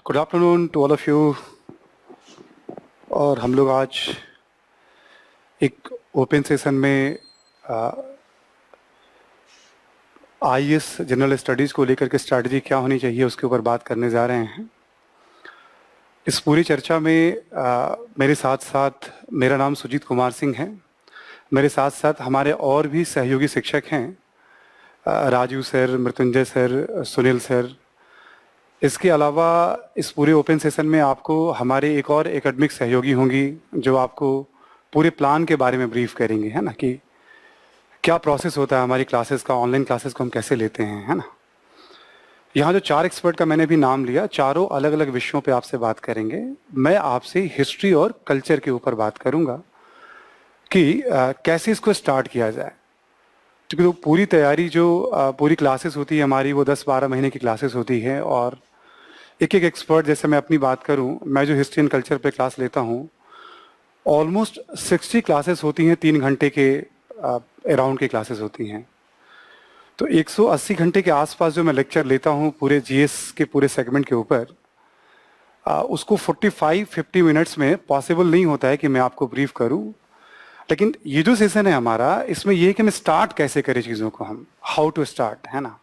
Good afternoon to all of you. और हम लोग आज एक ओपन सेशन में आईएएस जनरल स्टडीज़ को लेकर के स्ट्रैटेजी क्या होनी चाहिए उसके ऊपर बात करने जा रहे हैं। इस पूरी चर्चा में मेरे साथ साथ, मेरा नाम सुजीत कुमार सिंह है, मेरे साथ साथ हमारे और भी सहयोगी शिक्षक हैं, Raju sir, Mrityunjay sir, Sunil sir. इसके अलावा इस पूरे ओपन सेशन में आपको हमारे एक और एकेडमिक सहयोगी होंगी जो आपको पूरे प्लान के बारे में ब्रीफ करेंगे, है ना, कि क्या प्रोसेस होता है हमारी क्लासेस का, ऑनलाइन क्लासेस को हम कैसे लेते हैं, है ना। यहाँ जो 4 एक्सपर्ट का मैंने भी नाम लिया, चारों अलग अलग विषयों पे आपसे बात करेंगे। मैं आपसे हिस्ट्री और कल्चर के ऊपर बात करूँगा कि कैसे इसको स्टार्ट किया जाए, क्योंकि तो पूरी तैयारी जो पूरी क्लासेस होती है हमारी, वो 10-12 महीने की क्लासेस होती है। और एक एक एक्सपर्ट, जैसे मैं अपनी बात करूं, मैं जो हिस्ट्री एंड कल्चर पे क्लास लेता हूं, ऑलमोस्ट 60 क्लासेस होती हैं, 3 घंटे के अराउंड की क्लासेस होती हैं। तो 180 घंटे के आसपास जो मैं लेक्चर लेता हूं पूरे जीएस के पूरे सेगमेंट के ऊपर, उसको 45-50 मिनट्स में पॉसिबल नहीं होता है कि मैं आपको ब्रीफ करूं। लेकिन ये जो सेशन है हमारा, इसमें ये है कि मैं स्टार्ट कैसे करें चीज़ों को, हम हाउ टू स्टार्ट, है ना।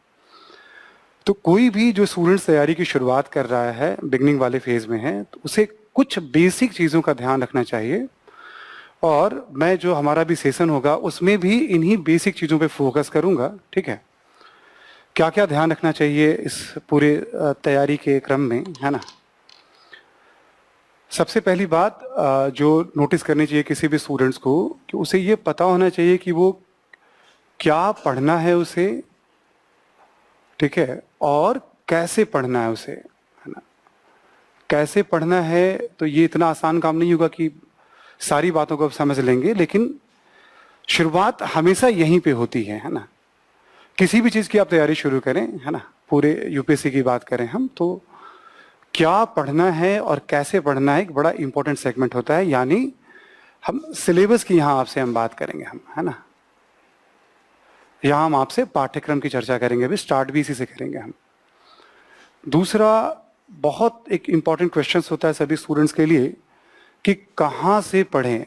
तो कोई भी जो स्टूडेंट्स तैयारी की शुरुआत कर रहा है, बिगनिंग वाले फेज में है, तो उसे कुछ बेसिक चीज़ों का ध्यान रखना चाहिए। और मैं जो हमारा भी सेशन होगा उसमें भी इन्हीं बेसिक चीज़ों पे फोकस करूंगा, ठीक है। क्या क्या ध्यान रखना चाहिए इस पूरे तैयारी के क्रम में, है ना। सबसे पहली बात जो नोटिस करनी चाहिए किसी भी स्टूडेंट्स को, कि उसे ये पता होना चाहिए कि वो क्या पढ़ना है उसे, ठीक है, और कैसे पढ़ना है उसे, है ना। कैसे पढ़ना है तो ये इतना आसान काम नहीं होगा कि सारी बातों को आप समझ लेंगे, लेकिन शुरुआत हमेशा यहीं पे होती है ना। किसी भी चीज़ की आप तैयारी शुरू करें, है ना, पूरे यूपीएससी की बात करें हम, तो क्या पढ़ना है और कैसे पढ़ना है एक बड़ा इंपॉर्टेंट सेगमेंट होता है। यानी हम सिलेबस की यहाँ आपसे हम बात करेंगे, हम, है ना। यहाँ हम आपसे पाठ्यक्रम की चर्चा करेंगे, अभी स्टार्ट भी इसी से करेंगे हम। दूसरा बहुत एक इम्पॉर्टेंट क्वेश्चन होता है सभी स्टूडेंट्स के लिए कि कहाँ से पढ़ें,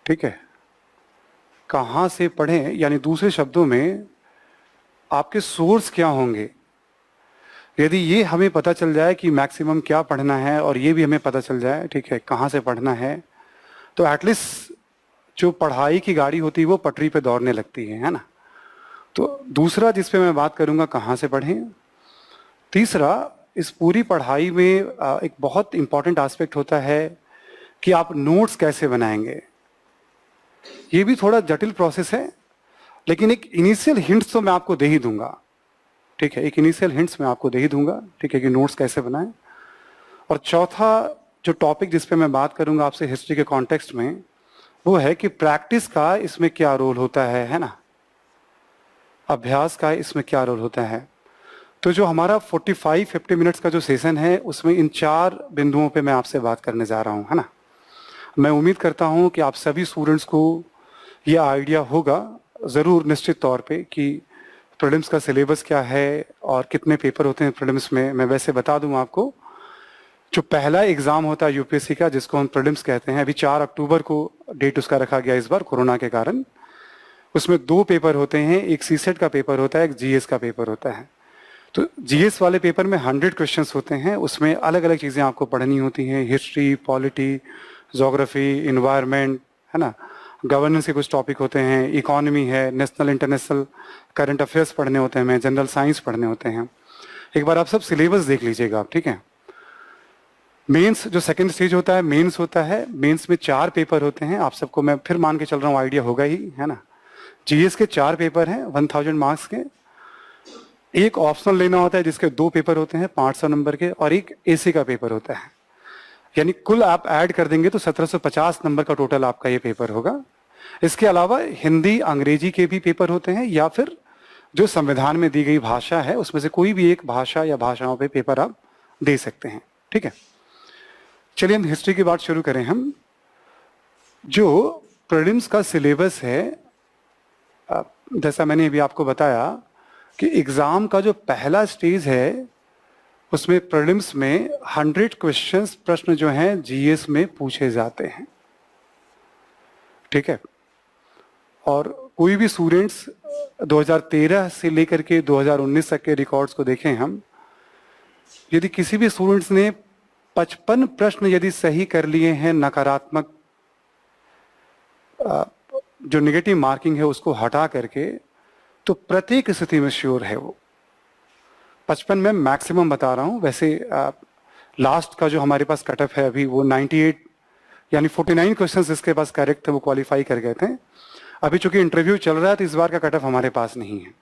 ठीक है, कहाँ से पढ़ें, यानी दूसरे शब्दों में आपके सोर्स क्या होंगे। यदि ये हमें पता चल जाए कि मैक्सिमम क्या पढ़ना है और ये भी हमें पता चल जाए, ठीक है, कहाँ से पढ़ना है, तो एटलीस्ट जो पढ़ाई की गाड़ी होती है वो पटरी पे दौड़ने लगती है ना। तो दूसरा जिस पे मैं बात करूँगा, कहाँ से पढ़ें। तीसरा, इस पूरी पढ़ाई में एक बहुत इंपॉर्टेंट एस्पेक्ट होता है कि आप नोट्स कैसे बनाएंगे। ये भी थोड़ा जटिल प्रोसेस है, लेकिन एक इनिशियल हिंट्स तो मैं आपको दे ही दूंगा, ठीक है, एक इनिशियल हिंट्स मैं आपको दे ही दूंगा, ठीक है, कि नोट्स कैसे बनाएं। और चौथा जो टॉपिक जिस पे मैं बात करूंगा आपसे हिस्ट्री के कॉन्टेक्स्ट में, वो है कि प्रैक्टिस का इसमें क्या रोल होता है ना, अभ्यास का इसमें क्या रोल होता है। तो जो हमारा 45-50 मिनट्स का जो सेशन है, उसमें इन 4 बिंदुओं पे मैं आपसे बात करने जा रहा हूँ, है ना। मैं उम्मीद करता हूँ कि आप सभी स्टूडेंट्स को ये आइडिया होगा ज़रूर, निश्चित तौर पे, कि प्रीलिम्स का सिलेबस क्या है और कितने पेपर होते हैं प्रीलिम्स में। मैं वैसे बता दूं आपको, जो पहला एग्ज़ाम होता है यूपीएससी का, जिसको हम प्रीलिम्स कहते हैं, अभी 4 अक्टूबर को डेट उसका रखा गया इस बार कोरोना के कारण। उसमें 2 पेपर होते हैं, एक सीसेट का पेपर होता है, एक जीएस का पेपर होता है। तो जीएस वाले पेपर में 100 क्वेश्चंस होते हैं, उसमें अलग अलग चीज़ें आपको पढ़नी होती हैं, हिस्ट्री, पॉलिटी, जोग्राफी, इन्वायरमेंट, है ना, गवर्नेंस के कुछ टॉपिक होते हैं, इकोनॉमी है, नेशनल इंटरनेशनल करंट अफेयर्स पढ़ने होते हैं, जनरल साइंस पढ़ने होते हैं। एक बार आप सब सिलेबस देख लीजिएगा आप, ठीक है। मेंस जो सेकंड स्टेज होता है, मेंस होता है। मेंस में 4 पेपर होते हैं, आप सबको मैं फिर मान के चल रहा हूँ आइडिया होगा ही, है ना। जीएस के 4 पेपर हैं 1000 मार्क्स के, एक ऑप्शनल लेना होता है जिसके 2 पेपर होते हैं 500 नंबर के, और एक एसी का पेपर होता है। यानी कुल आप ऐड कर देंगे तो 1750 नंबर का टोटल आपका ये पेपर होगा। इसके अलावा हिंदी अंग्रेजी के भी पेपर होते हैं, या फिर जो संविधान में दी गई भाषा है उसमें से कोई भी एक भाषा या भाषाओं पे पेपर आप दे सकते हैं, ठीक है। चलिए हम हिस्ट्री की बात शुरू करें। हम जो प्रीलिम्स का सिलेबस है, जैसा मैंने अभी आपको बताया कि एग्जाम का जो पहला स्टेज है उसमें प्रीलिम्स में 100 क्वेश्चंस प्रश्न जो हैं जीएस में पूछे जाते हैं, ठीक है। और कोई भी स्टूडेंट्स 2013 से लेकर के 2019 तक के रिकॉर्ड्स को देखें हम, यदि किसी भी स्टूडेंट्स ने 55 प्रश्न यदि सही कर लिए हैं, नकारात्मक जो नेगेटिव मार्किंग है उसको हटा करके, तो प्रत्येक स्थिति में श्योर है वो 55 में मैक्सिमम बता रहा हूं। वैसे लास्ट का जो हमारे पास कट ऑफ है अभी वो 98 यानी 49 क्वेश्चंस इसके पास करेक्ट थे, वो क्वालिफाई कर गए थे। अभी चूंकि इंटरव्यू चल रहा है तो इस बार का कट ऑफ हमारे पास नहीं है।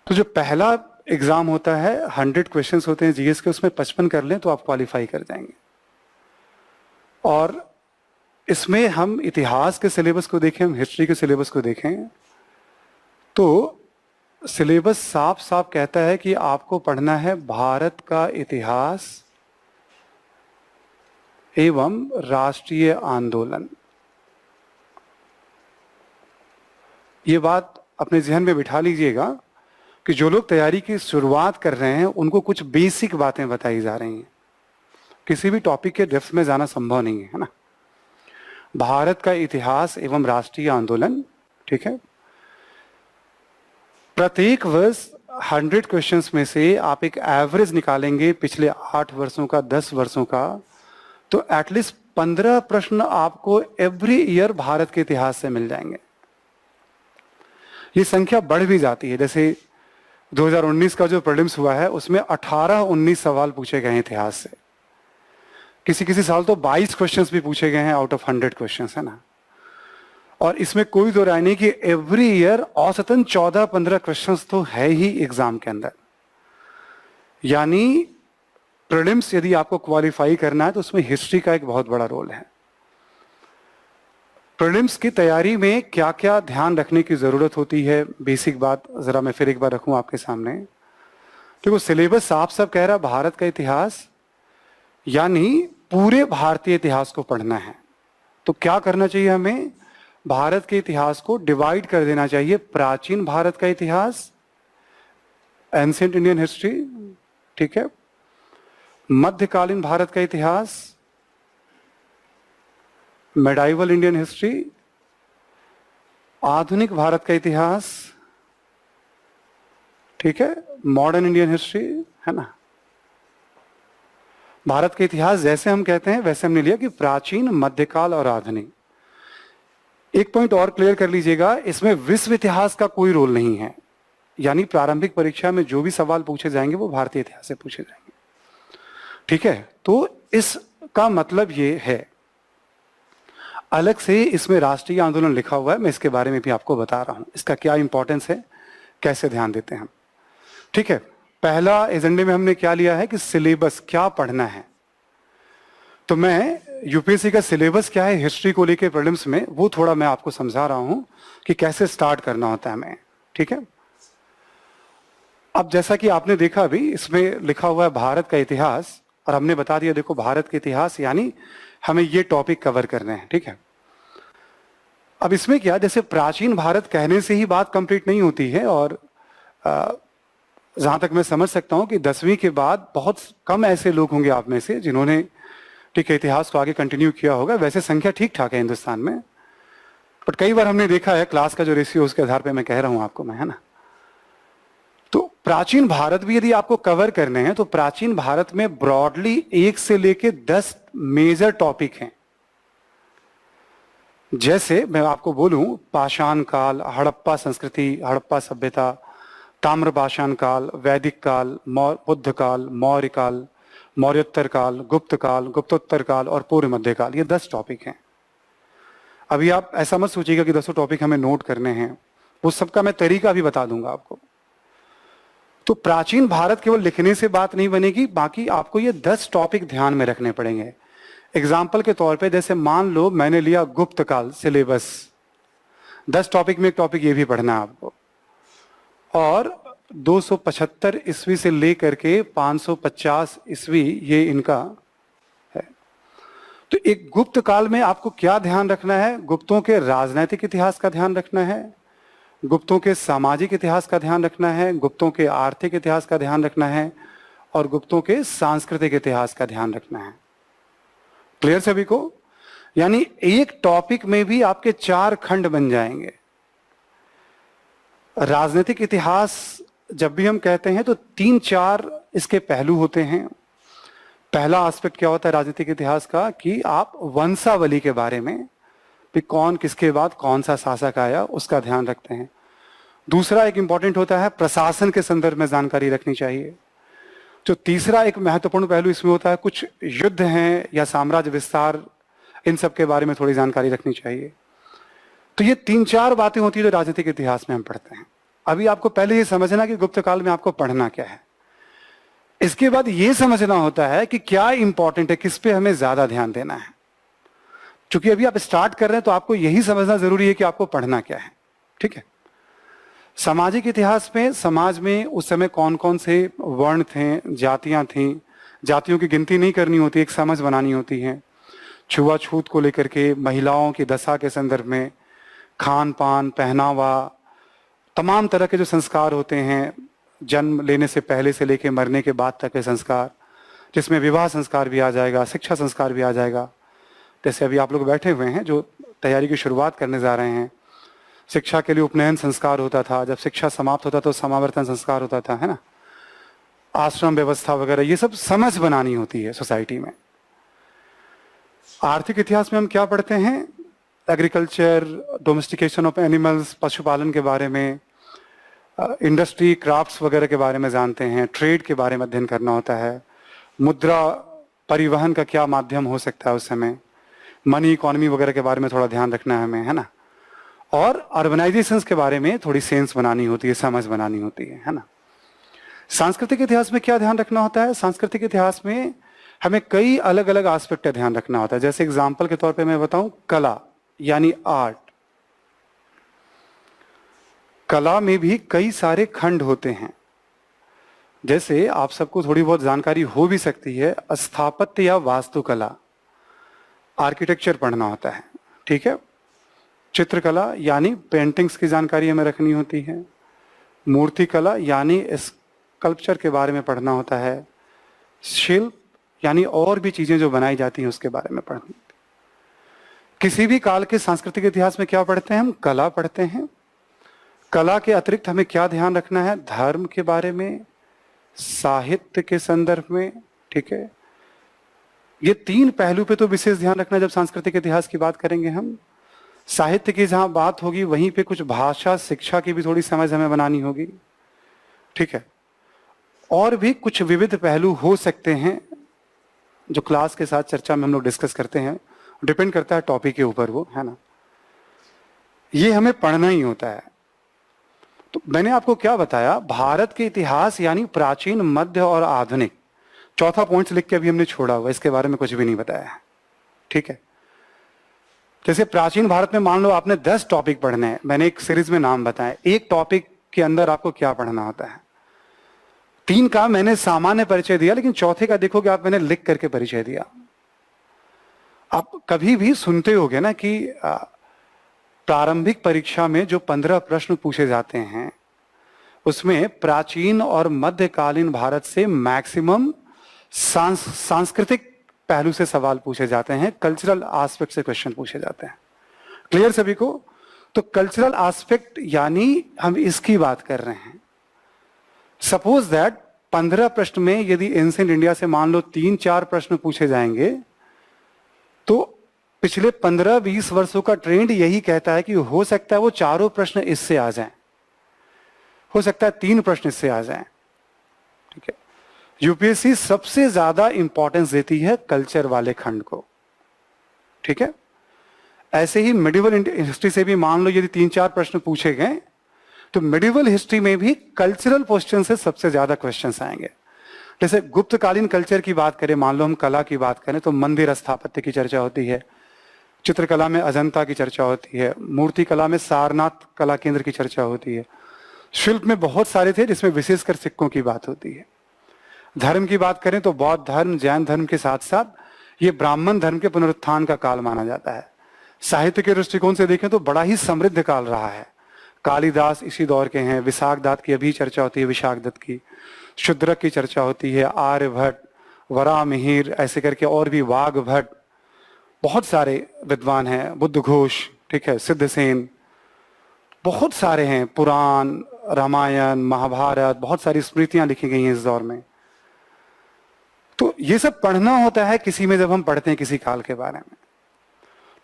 तो जो पहला एग्जाम होता है 100 क्वेश्चंस होते हैं जीएस के, उसमें 55 कर लें तो आप क्वालिफाई कर जाएंगे। और इसमें हम इतिहास के सिलेबस को देखें, हम हिस्ट्री के सिलेबस को देखें तो सिलेबस साफ साफ कहता है कि आपको पढ़ना है भारत का इतिहास एवं राष्ट्रीय आंदोलन। ये बात अपने जहन में बिठा लीजिएगा कि जो लोग तैयारी की शुरुआत कर रहे हैं उनको कुछ बेसिक बातें बताई जा रही हैं, किसी भी टॉपिक के डेप्थ में जाना संभव नहीं है ना। भारत का इतिहास एवं राष्ट्रीय आंदोलन, ठीक है। प्रत्येक वर्ष 100 क्वेश्चंस में से आप एक एवरेज निकालेंगे पिछले 8 वर्षों का, 10 वर्षों का, तो एटलीस्ट 15 प्रश्न आपको एवरी ईयर भारत के इतिहास से मिल जाएंगे। ये संख्या बढ़ भी जाती है। जैसे 2019 का जो प्रीलिम्स हुआ है उसमें 18-19 सवाल पूछे गए हैं इतिहास से। किसी किसी साल तो 22 क्वेश्चंस भी पूछे गए हैं आउट ऑफ 100 क्वेश्चंस, है ना। और इसमें कोई दो राय नहीं कि एवरी ईयर औसतन 14-15 क्वेश्चंस तो है ही एग्जाम के अंदर। यानी प्रीलिम्स यदि आपको क्वालिफाई करना है तो उसमें हिस्ट्री का एक बहुत बड़ा रोल है। प्रीलिम्स की तैयारी में क्या क्या ध्यान रखने की जरूरत होती है, बेसिक बात जरा मैं फिर एक बार रखूं आपके सामने। देखो सिलेबस साफ साफ कह रहा है भारत का इतिहास, यानी पूरे भारतीय इतिहास को पढ़ना है। तो क्या करना चाहिए हमें, भारत के इतिहास को डिवाइड कर देना चाहिए। प्राचीन भारत का इतिहास, एंशिएंट इंडियन हिस्ट्री, ठीक है। मध्यकालीन भारत का इतिहास, मेडाइवल इंडियन हिस्ट्री। आधुनिक भारत का इतिहास, ठीक है, मॉडर्न इंडियन हिस्ट्री, है ना। भारत के इतिहास जैसे हम कहते हैं वैसे हमने लिया कि प्राचीन, मध्यकाल और आधुनिक। एक पॉइंट और क्लियर कर लीजिएगा, इसमें विश्व इतिहास का कोई रोल नहीं है। यानी प्रारंभिक परीक्षा में जो भी सवाल पूछे जाएंगे वो भारतीय इतिहास से पूछे जाएंगे, ठीक है। तो इसका मतलब ये है, अलग से इसमें राष्ट्रीय आंदोलन लिखा हुआ है, मैं इसके बारे में भी आपको बता रहा हूं इसका क्या इंपॉर्टेंस है, कैसे ध्यान देते हैं हम, ठीक है। पहला एजेंडे में हमने क्या लिया है कि सिलेबस क्या पढ़ना है। तो मैं यूपीएससी का सिलेबस क्या है हिस्ट्री को लेकर प्रीलिम्स में, वो थोड़ा मैं आपको समझा रहा हूं कि कैसे स्टार्ट करना होता है हमें, ठीक है। अब जैसा कि आपने देखा अभी इसमें लिखा हुआ है भारत का इतिहास, और हमने बता दिया देखो भारत का इतिहास यानी हमें ये टॉपिक कवर करने हैं, ठीक है। अब इसमें क्या, जैसे प्राचीन भारत कहने से ही बात कंप्लीट नहीं होती है, और जहां तक मैं समझ सकता हूं कि 10वीं के बाद बहुत कम ऐसे लोग होंगे आप में से जिन्होंने, ठीक है, इतिहास को आगे कंटिन्यू किया होगा। वैसे संख्या ठीक ठाक है हिंदुस्तान में, बट कई बार हमने देखा है क्लास का जो रेशियो उसके आधार पे मैं कह रहा हूं आपको मैं, है ना। तो प्राचीन भारत भी यदि आपको कवर करने हैं तो प्राचीन भारत में ब्रॉडली 1 से लेके 10 मेजर टॉपिक हैं। जैसे मैं आपको बोलूं, पाषाण काल, हड़प्पा संस्कृति, हड़प्पा सभ्यता, ताम्रपाषाण काल, वैदिक काल, बुद्ध काल, मौर्य काल, मौर्योत्तर काल, गुप्त काल, गुप्तोत्तर काल और पूर्व मध्य काल, ये 10 टॉपिक हैं। अभी आप ऐसा मत सोचिएगा कि 10 टॉपिक हमें नोट करने हैं, वो सबका मैं तरीका भी बता दूंगा आपको। तो प्राचीन भारत केवल लिखने से बात नहीं बनेगी, बाकी आपको ये 10 टॉपिक ध्यान में रखने पड़ेंगे। एग्जाम्पल के तौर पे जैसे मान लो मैंने लिया गुप्त काल सिलेबस, 10 टॉपिक में एक टॉपिक ये भी पढ़ना है आपको, और 275 ईस्वी से लेकर के 550 ईस्वी ये इनका है। तो एक गुप्त काल में आपको क्या ध्यान रखना है? गुप्तों के राजनैतिक इतिहास का ध्यान रखना है, गुप्तों के सामाजिक इतिहास का ध्यान रखना है, गुप्तों के आर्थिक इतिहास का ध्यान रखना है और गुप्तों के सांस्कृतिक इतिहास का ध्यान रखना है। क्लियर सभी को? यानी एक टॉपिक में भी आपके 4 खंड बन जाएंगे। राजनीतिक इतिहास जब भी हम कहते हैं तो 3-4 इसके पहलू होते हैं। पहला एस्पेक्ट क्या होता है राजनीतिक इतिहास का कि आप वंशावली के बारे में भी कौन किसके बाद कौन सा शासक आया उसका ध्यान रखते हैं। दूसरा एक इंपॉर्टेंट होता है प्रशासन के संदर्भ में जानकारी रखनी चाहिए। जो तीसरा एक महत्वपूर्ण पहलू इसमें होता है कुछ युद्ध हैं या साम्राज्य विस्तार, इन सब के बारे में थोड़ी जानकारी रखनी चाहिए। तो ये 3-4 बातें होती है जो राजनीतिक इतिहास में हम पढ़ते हैं। अभी आपको पहले ये समझना कि गुप्त काल में आपको पढ़ना क्या है। इसके बाद ये समझना होता है कि क्या इंपॉर्टेंट है, किस पे हमें ज्यादा ध्यान देना है। क्योंकि अभी आप स्टार्ट कर रहे हैं तो आपको यही समझना जरूरी है कि आपको पढ़ना क्या है। ठीक है। सामाजिक इतिहास में समाज में उस समय कौन कौन से वर्ण थे, जातियां थी, जातियों की गिनती नहीं करनी होती, एक समझ बनानी होती है। छुआछूत को लेकर के, महिलाओं की दशा के संदर्भ में, खान पान, पहनावा, तमाम तरह के जो संस्कार होते हैं, जन्म लेने से पहले से लेकर मरने के बाद तक के संस्कार, जिसमें विवाह संस्कार भी आ जाएगा, शिक्षा संस्कार भी आ जाएगा। जैसे अभी आप लोग बैठे हुए हैं जो तैयारी की शुरुआत करने जा रहे हैं, शिक्षा के लिए उपनयन संस्कार होता था, जब शिक्षा समाप्त होता तो समावर्तन संस्कार होता था, है ना, आश्रम व्यवस्था वगैरह, ये सब समझ बनानी होती है सोसाइटी में। आर्थिक इतिहास में हम क्या पढ़ते हैं? एग्रीकल्चर, डोमेस्टिकेशन ऑफ एनिमल्स, पशुपालन के बारे में, इंडस्ट्री, क्राफ्ट्स वगैरह के बारे में जानते हैं, ट्रेड के बारे में अध्ययन करना होता है, मुद्रा परिवहन का क्या माध्यम हो सकता है उस समय, मनी इकोनॉमी वगैरह के बारे में थोड़ा ध्यान रखना है हमें, है ना, और अर्बनाइजेशंस के बारे में थोड़ी सेंस बनानी होती है, समझ बनानी होती है ना। सांस्कृतिक इतिहास में क्या ध्यान रखना होता है? सांस्कृतिक इतिहास में हमें कई अलग अलग एस्पेक्ट का ध्यान रखना होता है। जैसे एग्जाम्पल के तौर पे मैं बताऊं, कला यानी आर्ट। कला में भी कई सारे खंड होते हैं। जैसे आप सबको थोड़ी बहुत जानकारी हो भी सकती है, स्थापत्य या वास्तुकला, आर्किटेक्चर पढ़ना होता है। ठीक है। चित्रकला यानी पेंटिंग्स की जानकारी हमें रखनी होती है। मूर्तिकला यानी स्कल्पचर के बारे में पढ़ना होता है। शिल्प यानी और भी चीजें जो बनाई जाती हैं उसके बारे में पढ़ना होता है। किसी भी काल के सांस्कृतिक इतिहास में क्या पढ़ते हैं? हम कला पढ़ते हैं। कला के अतिरिक्त हमें क्या ध्यान रखना है? धर्म के बारे में, साहित्य के संदर्भ में। ठीक है। ये 3 पहलू पे तो विशेष ध्यान रखना जब सांस्कृतिक इतिहास की बात करेंगे हम। साहित्य की जहां बात होगी वहीं पे कुछ भाषा, शिक्षा की भी थोड़ी समझ हमें बनानी होगी। ठीक है। और भी कुछ विविध पहलू हो सकते हैं जो क्लास के साथ चर्चा में हम लोग डिस्कस करते हैं, डिपेंड करता है टॉपिक के ऊपर वो, है ना। ये हमें पढ़ना ही होता है। तो मैंने आपको क्या बताया? भारत के इतिहास यानी प्राचीन, मध्य और आधुनिक। चौथा पॉइंट लिख के अभी हमने छोड़ा हुआ, इसके बारे में कुछ भी नहीं बताया है। ठीक है। जैसे प्राचीन भारत में मान लो आपने 10 टॉपिक पढ़ने हैं, मैंने एक सीरीज में नाम बताए, एक टॉपिक के अंदर आपको क्या पढ़ना होता है। 3 का मैंने सामान्य परिचय दिया, लेकिन चौथे का देखोगे आप, मैंने लिख करके परिचय दिया। आप कभी भी सुनते होगे ना कि प्रारंभिक परीक्षा में जो 15 प्रश्न पूछे जाते हैं उसमें प्राचीन और मध्यकालीन भारत से मैक्सिमम सांस्कृतिक पहलू से सवाल पूछे जाते हैं, कल्चरल एस्पेक्ट से क्वेश्चन पूछे जाते हैं। क्लियर सभी को? तो कल्चरल एस्पेक्ट यानी हम इसकी बात कर रहे हैं। सपोज दैट 15 प्रश्न में यदि एंशिएंट इंडिया से मान लो 3-4 प्रश्न पूछे जाएंगे, तो पिछले 15-20 वर्षों का ट्रेंड यही कहता है कि हो सकता है वो चारों प्रश्न इससे आ जाएं, हो सकता है 3 प्रश्न इससे आ जाएं। ठीक है। यूपीएससी सबसे ज्यादा इंपॉर्टेंस देती है कल्चर वाले खंड को। ठीक है। ऐसे ही मिडिवल हिस्ट्री से भी मान लो यदि 3-4 प्रश्न पूछे गए तो मिडिवल हिस्ट्री में भी कल्चरल क्वेश्चन से सबसे ज्यादा क्वेश्चंस आएंगे। जैसे गुप्तकालीन कल्चर की बात करें, मान लो हम कला की बात करें, तो मंदिर स्थापत्य की चर्चा होती है, चित्रकला में अजंता की चर्चा होती है, मूर्ति कला में सारनाथ कला केंद्र की चर्चा होती है, शिल्प में बहुत सारे थे जिसमें विशेषकर सिक्कों की बात होती है। धर्म की बात करें तो बौद्ध धर्म, जैन धर्म के साथ साथ ये ब्राह्मण धर्म के पुनरुत्थान का काल माना जाता है। साहित्य के दृष्टिकोण से देखें तो बड़ा ही समृद्ध काल रहा है। कालिदास इसी दौर के हैं, विशाख दत्त की अभी चर्चा होती है, विशाख दत्त की, शूद्रक की चर्चा होती है, आर्यभट्ट, वरामिहिर, ऐसे करके और भी, वाघभट्ट, बहुत सारे विद्वान हैं, बुद्ध घोष, ठीक है, सिद्धसेन, बहुत सारे हैं, पुराण, रामायण, महाभारत, बहुत सारी स्मृतियां लिखी गई हैं इस दौर में। तो ये सब पढ़ना होता है किसी में जब हम पढ़ते हैं किसी काल के बारे में।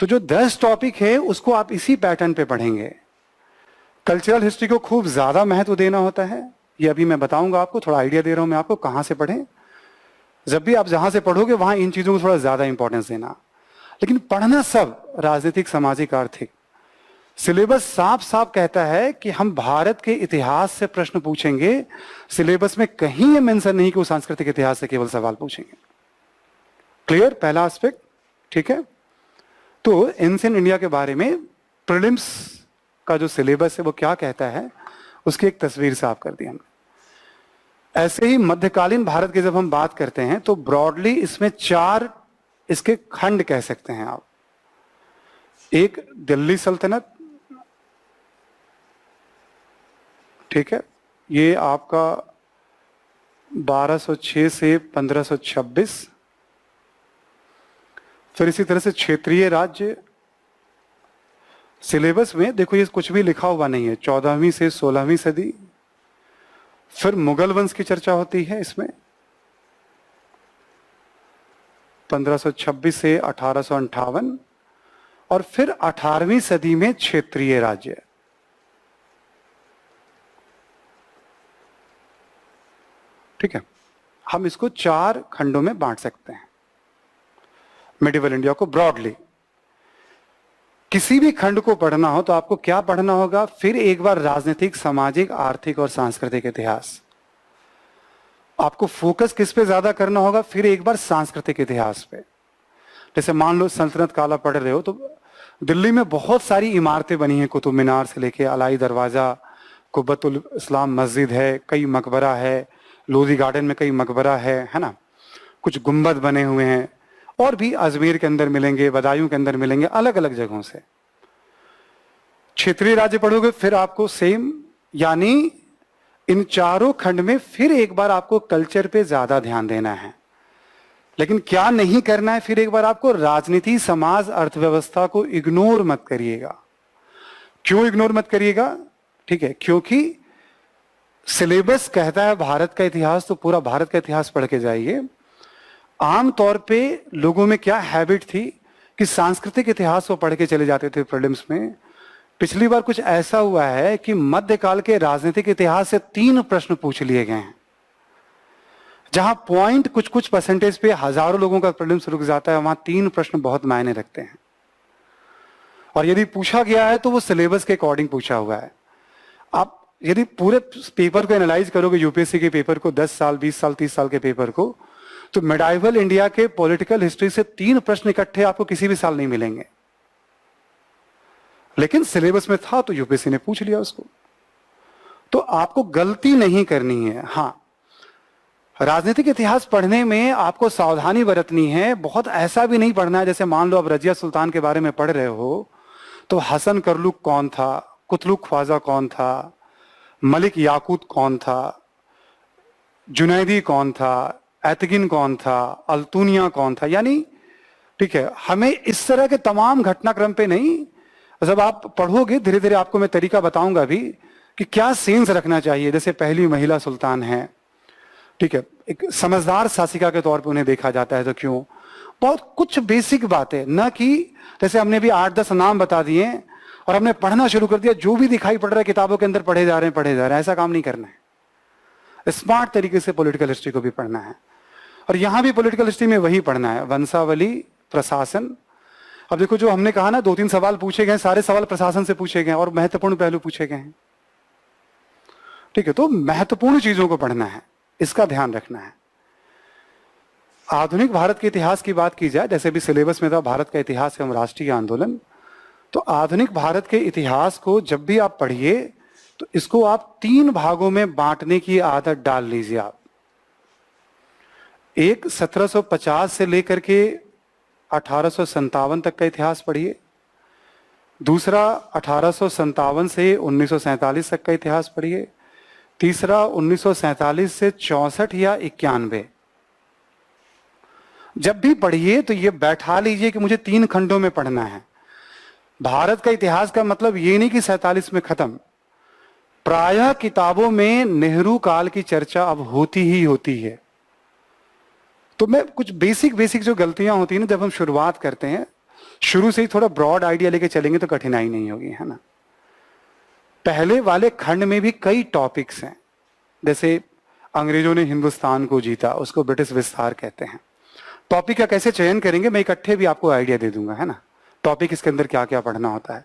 तो जो 10 टॉपिक है उसको आप इसी पैटर्न पे पढ़ेंगे। कल्चरल हिस्ट्री को खूब ज्यादा महत्व देना होता है, ये अभी मैं बताऊंगा आपको, थोड़ा आइडिया दे रहा हूं मैं आपको कहां से पढ़ें। जब भी आप जहां से पढ़ोगे वहां इन चीजों को थोड़ा ज्यादा इंपॉर्टेंस देना, लेकिन पढ़ना सब राजनीतिक, सामाजिक, आर्थिक। सिलेबस साफ साफ कहता है कि हम भारत के इतिहास से प्रश्न पूछेंगे। सिलेबस में कहीं ये मेंशन नहीं कि वो सांस्कृतिक इतिहास से केवल सवाल पूछेंगे। क्लियर, पहला एस्पेक्ट, ठीक है। तो एंशिएंट इंडिया के बारे में प्रीलिम्स का जो सिलेबस है वो क्या कहता है, उसकी एक तस्वीर साफ कर दी हमने। ऐसे ही मध्यकालीन भारत की जब हम बात करते हैं तो ब्रॉडली इसमें 4 इसके खंड कह सकते हैं आप। एक दिल्ली सल्तनत, ठीक है, ये आपका 1206 से 1526। फिर इसी तरह से क्षेत्रीय राज्य, सिलेबस में देखो ये कुछ भी लिखा हुआ नहीं है, 14वीं से 16वीं सदी। फिर मुगल वंश की चर्चा होती है इसमें, 1526 से 1858। और फिर 18वीं सदी में क्षेत्रीय राज्य। ठीक है, हम इसको 4 खंडों में बांट सकते हैं मेडिवल इंडिया को ब्रॉडली। किसी भी खंड को पढ़ना हो तो आपको क्या पढ़ना होगा, फिर एक बार राजनीतिक, सामाजिक, आर्थिक और सांस्कृतिक इतिहास। आपको फोकस किस पे ज्यादा करना होगा, फिर एक बार सांस्कृतिक इतिहास पे। जैसे मान लो सल्तनत काल आप पढ़ रहे हो तो दिल्ली में बहुत सारी इमारतें बनी हैं, कुतुब मीनार से लेके अलाई दरवाजा, कुब्बतुल इस्लाम मस्जिद है, कई मकबरा है, लोधी गार्डन में कई मकबरा है ना, कुछ गुंबद बने हुए हैं, और भी अजमेर के अंदर मिलेंगे, बदायूं के अंदर मिलेंगे, अलग अलग जगहों से। क्षेत्रीय राज्य पढ़ोगे फिर आपको सेम, यानी इन चारों खंड में फिर एक बार आपको कल्चर पे ज्यादा ध्यान देना है। लेकिन क्या नहीं करना है, फिर एक बार आपको राजनीति, समाज, अर्थव्यवस्था को इग्नोर मत करिएगा। क्यों इग्नोर मत करिएगा, ठीक है, क्योंकि सिलेबस कहता है भारत का इतिहास, तो पूरा भारत का इतिहास पढ़ के जाइए। आमतौर पे लोगों में क्या हैबिट थी कि सांस्कृतिक इतिहास को पढ़ के चले जाते थे प्रीलिम्स में। पिछली बार कुछ ऐसा हुआ है कि मध्यकाल के राजनीतिक इतिहास से 3 प्रश्न पूछ लिए गए हैं, जहां पॉइंट कुछ कुछ परसेंटेज पे हजारों लोगों का प्रीलिम्स रुक जाता है, वहां 3 प्रश्न बहुत मायने रखते हैं। और यदि पूछा गया है तो वो सिलेबस के अकॉर्डिंग पूछा हुआ है। आप यदि पूरे पेपर को एनालाइज करोगे, यूपीएससी के पेपर को, 10 साल, 20 साल, 30 साल के पेपर को, तो मेडाइवल इंडिया के पॉलिटिकल हिस्ट्री से 3 प्रश्न इकट्ठे आपको किसी भी साल नहीं मिलेंगे। लेकिन सिलेबस में था तो यूपीएससी ने पूछ लिया उसको। तो आपको गलती नहीं करनी है। हाँ, राजनीतिक इतिहास पढ़ने में आपको सावधानी बरतनी है। बहुत ऐसा भी नहीं पढ़ना है, जैसे मान लो आप रजिया सुल्तान के बारे में पढ़ रहे हो तो हसन करलुक कौन था, कुतलुक ख्वाजा कौन था, मलिक याकूत कौन था, जुनैदी कौन था, एतगिन कौन था, अल्तुनिया कौन था, यानी ठीक है, हमें इस तरह के तमाम घटनाक्रम पे नहीं। जब आप पढ़ोगे धीरे धीरे आपको मैं तरीका बताऊंगा भी कि क्या सेंस रखना चाहिए। जैसे पहली महिला सुल्तान है, ठीक है, एक समझदार शासिका के तौर पे उन्हें देखा जाता है, तो क्यों, बहुत कुछ बेसिक बातें, न कि जैसे हमने भी 8-10 नाम बता दिए और हमने पढ़ना शुरू कर दिया, जो भी दिखाई पड़ रहा है किताबों के अंदर पढ़े जा रहे हैं। ऐसा काम नहीं करना है। स्मार्ट तरीके से पॉलिटिकल हिस्ट्री को भी पढ़ना है, और यहां भी पॉलिटिकल हिस्ट्री में वही पढ़ना है, वंशावली, प्रशासन। अब देखो, जो हमने कहा ना 2-3 सवाल पूछे गए, सारे सवाल प्रशासन से पूछे गए और महत्वपूर्ण पहलू पूछे गए हैं। ठीक है, तो महत्वपूर्ण चीजों को पढ़ना है, इसका ध्यान रखना है। आधुनिक भारत के इतिहास की बात की जाए, जैसे भी सिलेबस में था भारत का इतिहास एवं राष्ट्रीय आंदोलन, तो आधुनिक भारत के इतिहास को जब भी आप पढ़िए तो इसको आप 3 भागों में बांटने की आदत डाल लीजिए। आप एक 1750 से लेकर के 1857 तक का इतिहास पढ़िए। दूसरा 1857 से 1947 तक का इतिहास पढ़िए। तीसरा 1947 से 64 या 91। जब भी पढ़िए तो ये बैठा लीजिए कि मुझे 3 खंडों में पढ़ना है। भारत का इतिहास का मतलब ये नहीं कि 47 में खत्म। प्रायः किताबों में नेहरू काल की चर्चा अब होती ही होती है। तो मैं कुछ बेसिक जो गलतियां होती है ना जब हम शुरुआत करते हैं, शुरू से ही थोड़ा ब्रॉड आइडिया लेके चलेंगे तो कठिनाई नहीं होगी, है ना। पहले वाले खंड में भी कई टॉपिक्स हैं, जैसे अंग्रेजों ने हिंदुस्तान को जीता, उसको ब्रिटिश विस्तार कहते हैं। टॉपिक का कैसे चयन करेंगे मैं इकट्ठे भी आपको आइडिया दे दूंगा, है ना। टॉपिक इसके अंदर क्या क्या पढ़ना होता है।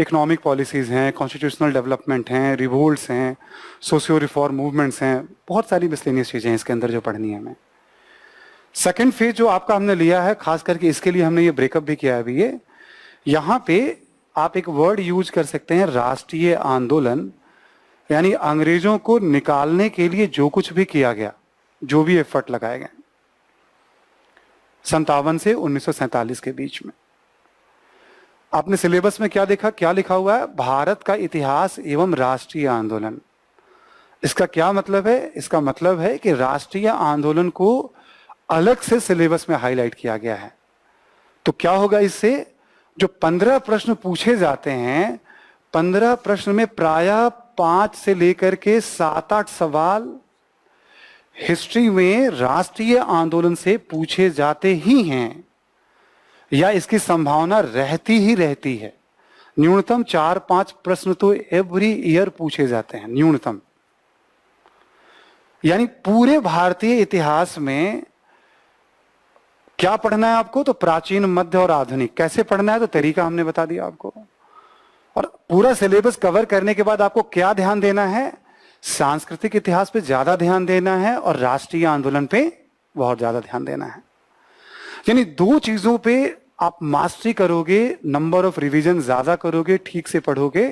इकोनॉमिक पॉलिसीज हैं, कॉन्स्टिट्यूशनल डेवलपमेंट हैं, रिवोल्ट्स हैं, सोशियो रिफॉर्म मूवमेंट्स हैं, बहुत सारी मिसलेनियस चीजें हैं इसके अंदर जो पढ़नी है हमें। सेकेंड फेज जो आपका हमने लिया है, खास करके इसके लिए हमने ये ब्रेकअप भी किया है अभी। ये यहां पे आप एक वर्ड यूज कर सकते हैं, राष्ट्रीय आंदोलन, यानी अंग्रेजों को निकालने के लिए जो कुछ भी किया गया, जो भी एफर्ट लगाए गए 57 से 1947 के बीच में। आपने सिलेबस में क्या देखा, क्या लिखा हुआ है, भारत का इतिहास एवं राष्ट्रीय आंदोलन। इसका क्या मतलब है? इसका मतलब है कि राष्ट्रीय आंदोलन को अलग से सिलेबस में हाईलाइट किया गया है। तो क्या होगा इससे, जो 15 प्रश्न पूछे जाते हैं, 15 प्रश्न में प्रायः 5 से लेकर के 7-8 सवाल हिस्ट्री में राष्ट्रीय आंदोलन से पूछे जाते ही हैं, या इसकी संभावना रहती ही रहती है। न्यूनतम 4-5 प्रश्न तो एवरी ईयर पूछे जाते हैं, न्यूनतम। यानी पूरे भारतीय इतिहास में क्या पढ़ना है आपको, तो प्राचीन, मध्य और आधुनिक। कैसे पढ़ना है, तो तरीका हमने बता दिया आपको। और पूरा सिलेबस कवर करने के बाद आपको क्या ध्यान देना है, सांस्कृतिक इतिहास पे ज्यादा ध्यान देना है और राष्ट्रीय आंदोलन पे बहुत ज्यादा ध्यान देना है। यानी 2 चीजों पे आप मास्टरी करोगे, नंबर ऑफ रिवीजन ज्यादा करोगे, ठीक से पढ़ोगे,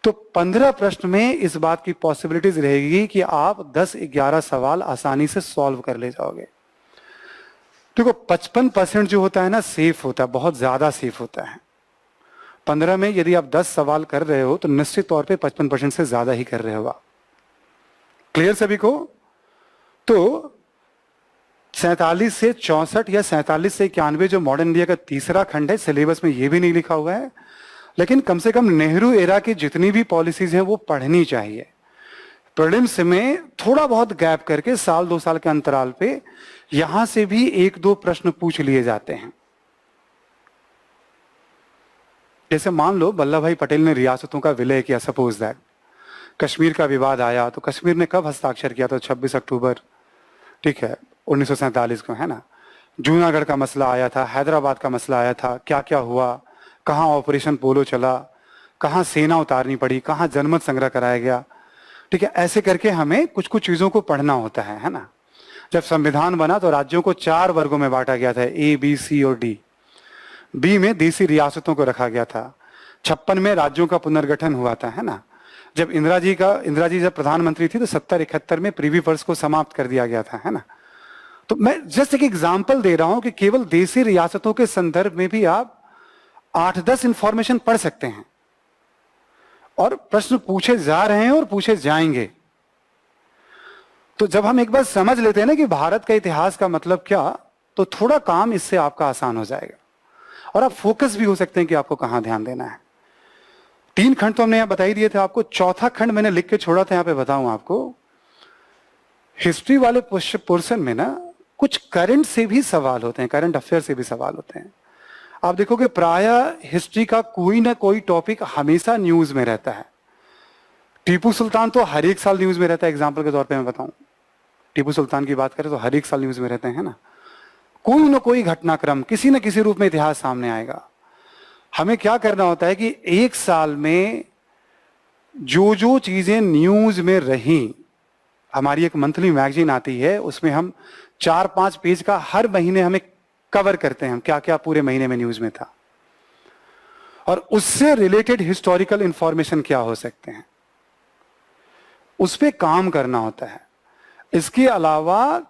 तो 15 प्रश्न में इस बात की पॉसिबिलिटीज रहेगी कि आप 10-11 सवाल आसानी से सॉल्व कर ले जाओगे। देखो 55% जो होता है ना, सेफ होता है, बहुत ज्यादा सेफ होता है। 15 में यदि आप 10 सवाल कर रहे हो तो निश्चित तौर पे 55% से ज्यादा ही कर रहे हो आप। क्लियर सभी को? तो 47 से 64 या 47 से 91 जो मॉडर्न इंडिया का तीसरा खंड है, सिलेबस में ये भी नहीं लिखा हुआ है, लेकिन कम से कम नेहरू एरा की जितनी भी पॉलिसीज हैं वो पढ़नी चाहिए। प्रीलिम्स में थोड़ा बहुत गैप करके 1-2 साल के अंतराल पे यहां से भी 1-2 प्रश्न पूछ लिए जाते हैं। जैसे मान लो वल्लभ भाई पटेल ने रियासतों का विलय किया, सपोज दैट। कश्मीर का विवाद आया तो कश्मीर ने कब हस्ताक्षर किया था? 26 अक्टूबर, ठीक है, 1947 को, है ना। जूनागढ़ का मसला आया था, हैदराबाद का मसला आया था, क्या क्या हुआ, कहाँ ऑपरेशन पोलो चला, कहाँ सेना उतारनी पड़ी, कहाँ जनमत संग्रह कराया गया, ठीक है। ऐसे करके हमें कुछ कुछ चीजों को पढ़ना होता है ना। जब संविधान बना तो राज्यों को 4 वर्गों में बांटा गया था, A, B, C और D। बी में देसी रियासतों को रखा गया था। 56 में राज्यों का पुनर्गठन हुआ था, है ना। जब इंदिरा जी जब प्रधानमंत्री थी तो 70-71 में प्रीवी पर्स को समाप्त कर दिया गया था, है ना। तो मैं जस्ट एक एग्जांपल दे रहा हूं कि केवल देसी रियासतों के संदर्भ में भी आप 8-10 इंफॉर्मेशन पढ़ सकते हैं, और प्रश्न पूछे जा रहे हैं और पूछे जाएंगे। तो जब हम एक बार समझ लेते हैं ना कि भारत का इतिहास का मतलब क्या, तो थोड़ा काम इससे आपका आसान हो जाएगा और आप फोकस भी हो सकते हैं कि आपको कहां ध्यान देना है। 3 खंड तो हमने यहां बता ही दिए थे आपको। चौथा खंड मैंने लिख के छोड़ा था, यहां पे बताऊं आपको। हिस्ट्री वाले पोर्शन में ना कुछ करंट से भी सवाल होते हैं, करंट अफेयर से भी सवाल होते हैं। आप देखोगे प्रायः हिस्ट्री का कोई ना कोई टॉपिक हमेशा न्यूज में रहता है। टीपू सुल्तान तो हर एक साल न्यूज में रहता है। एग्जाम्पल के तौर पे मैं बताऊं, टीपू सुल्तान की बात करें तो हर एक साल न्यूज में रहते हैं ना। कोई ना कोई घटनाक्रम किसी न किसी रूप में इतिहास सामने आएगा। हमें क्या करना होता है कि एक साल में जो जो चीजें न्यूज में रही, हमारी एक मंथली मैगजीन आती है, उसमें हम 4-5 पेज का हर महीने हमें कवर करते हैं, हम क्या क्या पूरे महीने में न्यूज में था, और उससे रिलेटेड हिस्टोरिकल इंफॉर्मेशन क्या हो सकते हैं, उस पर काम करना होता है। इसके अलावा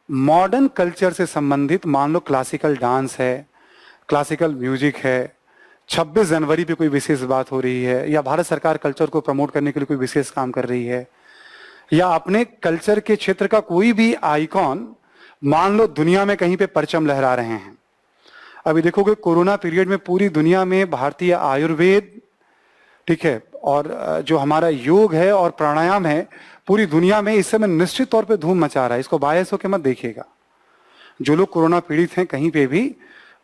मॉडर्न कल्चर से संबंधित, मान लो क्लासिकल डांस है, क्लासिकल म्यूजिक है, 26 जनवरी पे कोई विशेष बात हो रही है, या भारत सरकार कल्चर को प्रमोट करने के लिए कोई विशेष काम कर रही है, या अपने कल्चर के क्षेत्र का कोई भी आइकॉन मान लो दुनिया में कहीं पे परचम लहरा रहे हैं। अभी देखोगे कोरोना पीरियड में पूरी दुनिया में भारतीय आयुर्वेद, ठीक है, और जो हमारा योग है और प्राणायाम है, पूरी दुनिया में इस समय निश्चित तौर पे धूम मचा रहा है। इसको बायस होकर मत देखिएगा। जो लोग कोरोना पीड़ित हैं कहीं पे भी,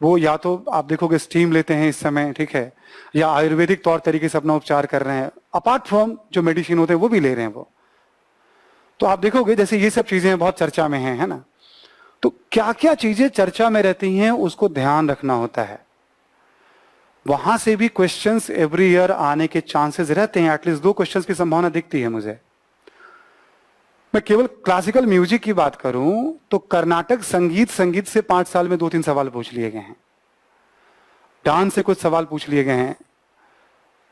वो या तो आप देखोगे स्टीम लेते हैं इस समय, ठीक है, या आयुर्वेदिक तौर तरीके से अपना उपचार कर रहे हैं, अपार्ट फ्रॉम जो मेडिसिन होते हैं वो भी ले रहे हैं वो। तो आप देखोगे जैसे ये सब चीजें बहुत चर्चा में हैं, है ना। तो क्या क्या चीजें चर्चा में रहती हैं उसको ध्यान रखना होता है। वहां से भी क्वेश्चंस एवरी ईयर आने के चांसेस रहते हैं, एटलीस्ट 2 क्वेश्चंस की संभावना दिखती है मुझे। मैं केवल क्लासिकल म्यूजिक की बात करूं तो कर्नाटक संगीत से 5 साल में 2-3 सवाल पूछ लिए गए हैं, डांस से कुछ सवाल पूछ लिए गए हैं,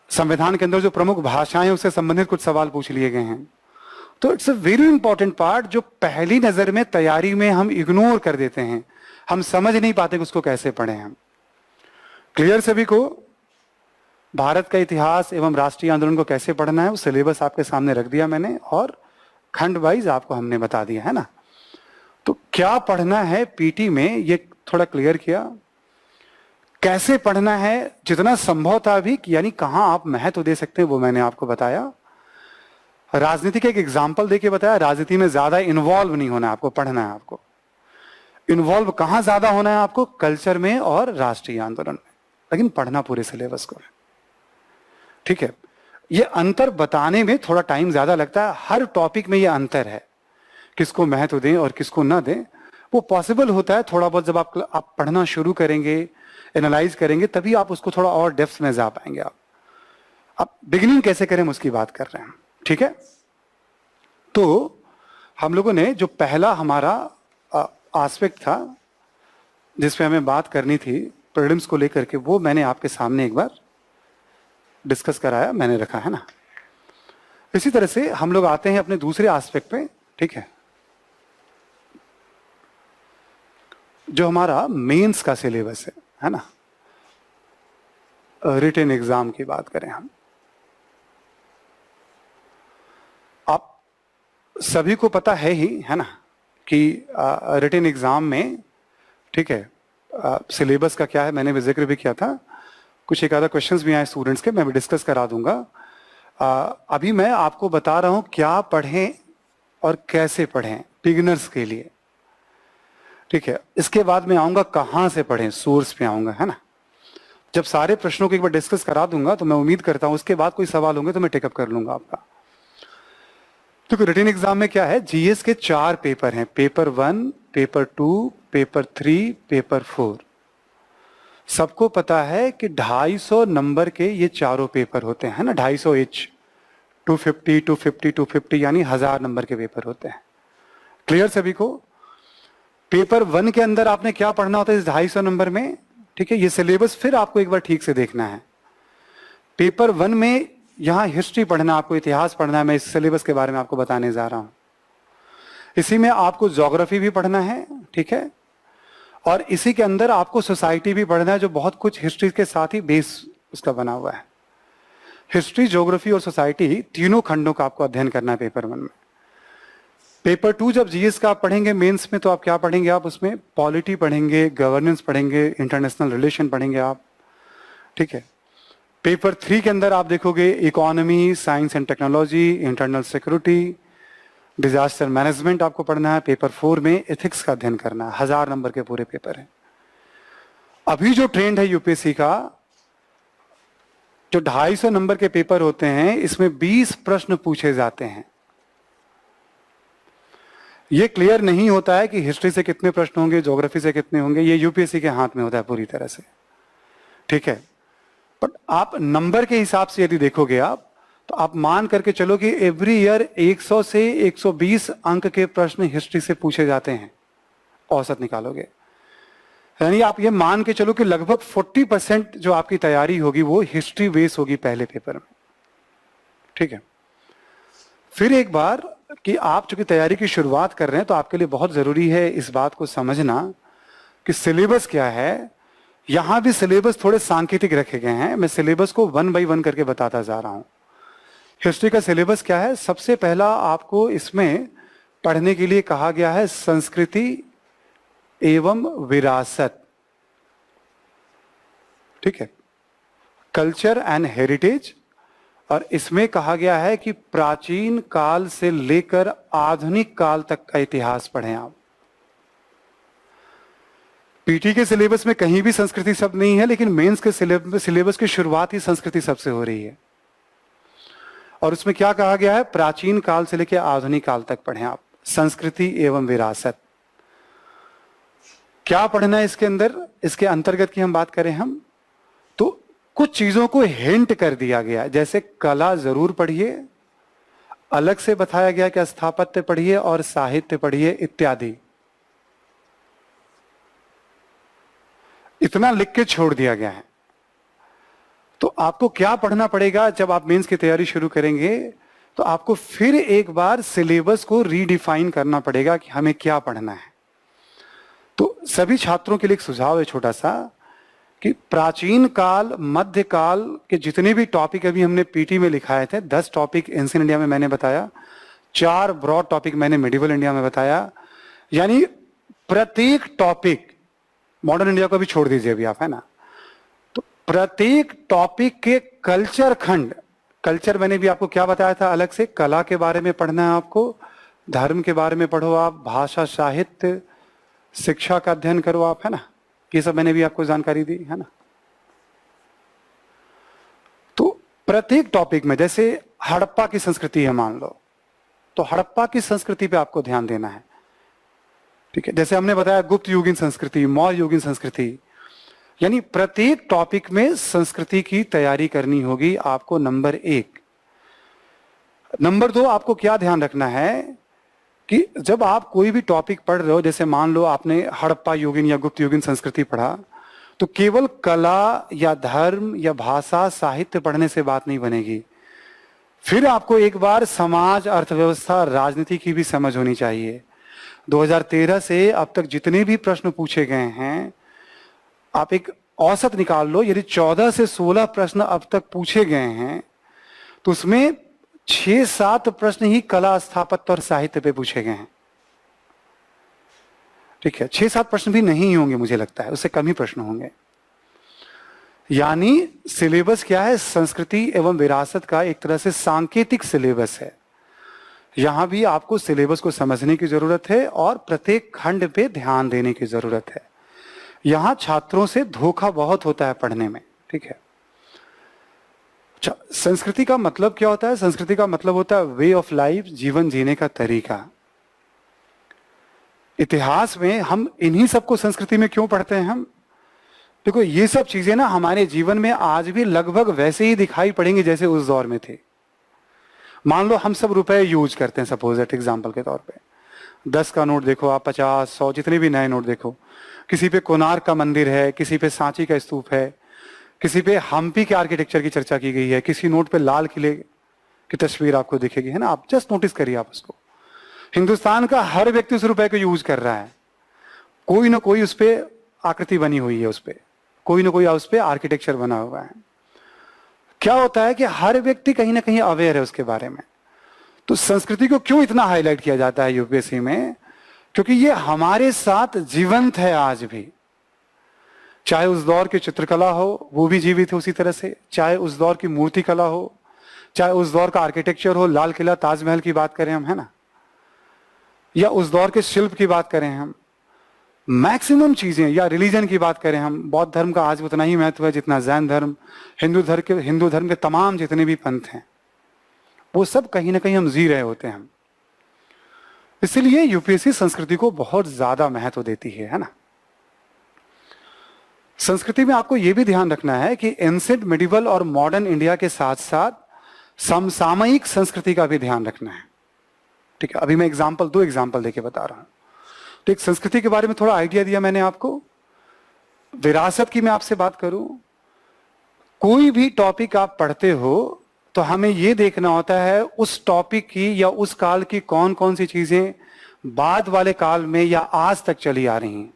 संविधान के अंदर जो प्रमुख भाषाएं उससे संबंधित कुछ सवाल पूछ लिए गए हैं। तो it's a very important part जो पहली नजर में तैयारी में हम इग्नोर कर देते हैं, हम समझ नहीं पाते कि उसको कैसे पढ़ें हम। क्लियर सभी को? भारत का इतिहास एवं राष्ट्रीय आंदोलन को कैसे पढ़ना है वो सिलेबस आपके सामने रख दिया मैंने, और खंड वाइज आपको हमने बता दिया, है ना। तो क्या पढ़ना है पीटी में ये थोड़ा क्लियर किया, कैसे पढ़ना है जितना संभव था भी, यानी कहां आप महत्व दे सकते हैं वो मैंने आपको बताया। राजनीति का एक एग्जाम्पल देके बताया, राजनीति में ज्यादा इन्वॉल्व नहीं होना है आपको, पढ़ना है आपको। इन्वॉल्व कहां ज्यादा होना है आपको? कल्चर में और राष्ट्रीय आंदोलन में, लेकिन पढ़ना पूरे सिलेबस को है, ठीक है। ये अंतर बताने में थोड़ा टाइम ज्यादा लगता है, हर टॉपिक में ये अंतर है, किसको महत्व दें और किसको ना दें। वो पॉसिबल होता है थोड़ा बहुत, जब आप पढ़ना शुरू करेंगे, एनालाइज करेंगे, तभी आप उसको थोड़ा और डेप्थ में जा पाएंगे। आप बिगिनिंग कैसे करें उसकी बात कर रहे हैं, ठीक है। तो हम लोगों ने जो पहला हमारा एस्पेक्ट था जिसपे हमें बात करनी थी प्रीलिम्स को लेकर के, वो मैंने आपके सामने एक बार डिस्कस कराया, मैंने रखा है ना। इसी तरह से हम लोग आते हैं अपने दूसरे एस्पेक्ट पे, ठीक है, जो हमारा मेंस का सिलेबस है ना। रिटन एग्जाम की बात करें हम, आप सभी को पता है ही, है ना, कि रिटन एग्जाम में, ठीक है, सिलेबस का क्या है मैंने भी जिक्र भी किया था। कुछ एक आधा क्वेश्चंस भी आए स्टूडेंट्स के, मैं भी डिस्कस करा दूंगा। अभी मैं आपको बता रहा हूं क्या पढ़ें और कैसे पढ़ें बिगिनर्स के लिए, ठीक है। इसके बाद मैं आऊंगा कहां से पढ़ें, सोर्स पे आऊंगा, है ना। जब सारे प्रश्नों को एक बार डिस्कस करा दूंगा तो मैं उम्मीद करता हूं उसके बाद कोई सवाल होंगे तो मैं टेकअप कर लूंगा आपका। तो रिटन एग्जाम में क्या है, जीएस के 4 पेपर हैं, पेपर 1, पेपर 2, पेपर 3, पेपर 4। सबको पता है कि 250 नंबर के ये चारों पेपर होते हैं, ना, 250 एच, 250, 250, 250, यानी 1000 नंबर के पेपर होते हैं। क्लियर सभी को? पेपर 1 के अंदर आपने क्या पढ़ना होता है इस 250 नंबर में, ठीक है। ये सिलेबस फिर आपको एक बार ठीक से देखना है। पेपर 1 में यहां हिस्ट्री पढ़ना, आपको इतिहास पढ़ना है, मैं इस सिलेबस के बारे में आपको बताने जा रहा हूं। इसी में आपको ज्योग्राफी भी पढ़ना है, ठीक है, और इसी के अंदर आपको सोसाइटी भी पढ़ना है, जो बहुत कुछ हिस्ट्री के साथ ही बेस उसका बना हुआ है। हिस्ट्री, ज्योग्राफी और सोसाइटी तीनों खंडों का आपको अध्ययन करना है पेपर 1 में। पेपर 2 जब जीएस का आप पढ़ेंगे मेंस में, तो आप क्या पढ़ेंगे, आप उसमें पॉलिटी पढ़ेंगे, गवर्नेंस पढ़ेंगे, इंटरनेशनल रिलेशन पढ़ेंगे आप, ठीक है। पेपर 3 के अंदर आप देखोगे economy, science and technology, internal security, disaster management आपको पढ़ना है। पेपर 4 में एथिक्स का अध्ययन करना है, 1000 नंबर के पूरे पेपर हैं। अभी जो ट्रेंड है यूपीएससी का, जो 250 नंबर के पेपर होते हैं, इसमें 20 प्रश्न पूछे जाते हैं। ये क्लियर नहीं होता है कि हिस्ट्री से कितने प्रश्न होंगे, ज्योग्राफी से कितने होंगे, ये यूपीएससी के हाथ में होता है पूरी तरह से, ठीक है। बट आप नंबर के हिसाब से यदि देखोगे आप, तो आप मान करके चलो कि एवरी ईयर 100 से 120 अंक के प्रश्न हिस्ट्री से पूछे जाते हैं, औसत निकालोगे, यानी आप ये मान के चलो कि लगभग 40% जो आपकी तैयारी होगी वो हिस्ट्री बेस होगी पहले पेपर में, ठीक है। फिर एक बार कि आप चूंकि तैयारी की शुरुआत कर रहे हैं, तो आपके लिए बहुत जरूरी है इस बात को समझना कि सिलेबस क्या है, यहां भी सिलेबस थोड़े सांकेतिक रखे गए हैं, मैं सिलेबस को 1 बाय 1 करके बताता जा रहा हूं। हिस्ट्री का सिलेबस क्या है? सबसे पहला आपको इसमें पढ़ने के लिए कहा गया है संस्कृति एवं विरासत, ठीक है, कल्चर एंड हेरिटेज। और इसमें कहा गया है कि प्राचीन काल से लेकर आधुनिक काल तक का इतिहास पढ़ें आप। पीटी के सिलेबस में कहीं भी संस्कृति शब्द नहीं है, लेकिन मेंस के सिलेबस की शुरुआत ही संस्कृति शब्द से हो रही है। और उसमें क्या कहा गया है? प्राचीन काल से लेकर आधुनिक काल तक पढ़ें आप, संस्कृति एवं विरासत। क्या पढ़ना है इसके अंदर? इसके अंतर्गत की हम बात करें हम तो कुछ चीजों को हिंट कर दिया गया, जैसे कला जरूर पढ़िए, अलग से बताया गया कि स्थापत्य पढ़िए और साहित्य पढ़िए इत्यादि। इतना लिख के छोड़ दिया गया है। तो आपको क्या पढ़ना पड़ेगा जब आप मेंस की तैयारी शुरू करेंगे? तो आपको फिर एक बार सिलेबस को रीडिफाइन करना पड़ेगा कि हमें क्या पढ़ना है। तो सभी छात्रों के लिए एक सुझाव है छोटा सा कि प्राचीन काल, मध्यकाल के जितने भी टॉपिक अभी हमने पीटी में लिखाए थे, 10 टॉपिक एंशिएंट इंडिया में मैंने बताया, 4 ब्रॉड टॉपिक मैंने मिडिवल इंडिया में बताया, यानी प्रत्येक टॉपिक, मॉडर्न इंडिया को भी छोड़ दीजिए अभी आप, है ना, तो प्रत्येक टॉपिक के कल्चर खंड, कल्चर मैंने भी आपको क्या बताया था अलग से, कला के बारे में पढ़ना है आपको, धर्म के बारे में पढ़ो आप, भाषा, साहित्य, शिक्षा का अध्ययन करो आप, है ना, ये सब मैंने भी आपको जानकारी दी, है ना। तो प्रत्येक टॉपिक में, जैसे हड़प्पा की संस्कृति है मान लो, तो हड़प्पा की संस्कृति पे आपको ध्यान देना है, ठीक है। जैसे हमने बताया गुप्त युगीन संस्कृति, मौर्य युगीन संस्कृति, यानी प्रत्येक टॉपिक में संस्कृति की तैयारी करनी होगी आपको, नंबर 1। नंबर 2, आपको क्या ध्यान रखना है कि जब आप कोई भी टॉपिक पढ़ रहे हो, जैसे मान लो आपने हड़प्पा युगीन या गुप्त युगीन संस्कृति पढ़ा, तो केवल कला या धर्म या भाषा, साहित्य पढ़ने से बात नहीं बनेगी। फिर आपको एक बार समाज, अर्थव्यवस्था, राजनीति की भी समझ होनी चाहिए। 2013 से अब तक जितने भी प्रश्न पूछे गए हैं, आप एक औसत निकाल लो, यदि 14 से 16 प्रश्न अब तक पूछे गए हैं, तो उसमें 6-7 प्रश्न ही कला, स्थापत्य और साहित्य पे पूछे गए हैं, ठीक है। 6-7 प्रश्न भी नहीं होंगे मुझे लगता है, उससे कम ही प्रश्न होंगे। यानी सिलेबस क्या है? संस्कृति एवं विरासत का एक तरह से सांकेतिक सिलेबस है। यहां भी आपको सिलेबस को समझने की जरूरत है और प्रत्येक खंड पे ध्यान देने की जरूरत है। यहां छात्रों से धोखा बहुत होता है पढ़ने में, ठीक है। अच्छा, संस्कृति का मतलब क्या होता है? संस्कृति का मतलब होता है वे ऑफ लाइफ, जीवन जीने का तरीका। इतिहास में हम इन्हीं सबको संस्कृति में क्यों पढ़ते हैं हम? देखो, ये सब चीजें ना हमारे जीवन में आज भी लगभग वैसे ही दिखाई पड़ेंगी जैसे उस दौर में थे। मान लो हम सब रुपए यूज करते हैं, सपोज एट एग्जाम्पल के तौर पे, 10 का नोट देखो आप, 50, 100, जितने भी नए नोट देखो, किसी पे कोणार्क का मंदिर है, किसी पे सांची का स्तूप है, किसी पे हम्पी के आर्किटेक्चर की चर्चा की गई है, किसी नोट पे लाल किले की तस्वीर आपको दिखेगी, है ना। आप जस्ट नोटिस करिए आप उसको। हिंदुस्तान का हर व्यक्ति उस रुपए को यूज कर रहा है, कोई ना कोई उस पर आकृति बनी हुई है, उस पर कोई ना कोई उस पर आर्किटेक्चर बना हुआ है। क्या होता है कि हर व्यक्ति कहीं ना कहीं अवेयर है उसके बारे में। तो संस्कृति को क्यों इतना हाईलाइट किया जाता है यूपीएससी में? क्योंकि ये हमारे साथ जीवंत है आज भी। चाहे उस दौर की चित्रकला हो, वो भी जीवित है उसी तरह से, चाहे उस दौर की मूर्ति कला हो, चाहे उस दौर का आर्किटेक्चर हो, लाल किला, ताजमहल की बात करें हम, है ना, या उस दौर के शिल्प की बात करें हम, मैक्सिमम चीजें, या रिलीजन की बात करें हम, बौद्ध धर्म का आज उतना ही महत्व है जितना जैन धर्म, हिंदू धर्म के तमाम जितने भी पंथ हैं, वो सब कहीं ना कहीं हम जी रहे होते हैं हम। इसलिए यूपीएससी संस्कृति को बहुत ज्यादा महत्व देती है ना। संस्कृति में आपको यह भी ध्यान रखना है कि एंशिएंट, मिडिवल और मॉडर्न इंडिया के साथ साथ समसामयिक संस्कृति का भी ध्यान रखना है, ठीक है। अभी मैं 2 एग्जाम्पल देके बता रहा हूं। तो एक संस्कृति के बारे में थोड़ा आइडिया दिया मैंने आपको। विरासत की मैं आपसे बात करूं, कोई भी टॉपिक आप पढ़ते हो तो हमें यह देखना होता है उस टॉपिक की या उस काल की कौन कौन सी चीजें बाद वाले काल में या आज तक चली आ रही हैं।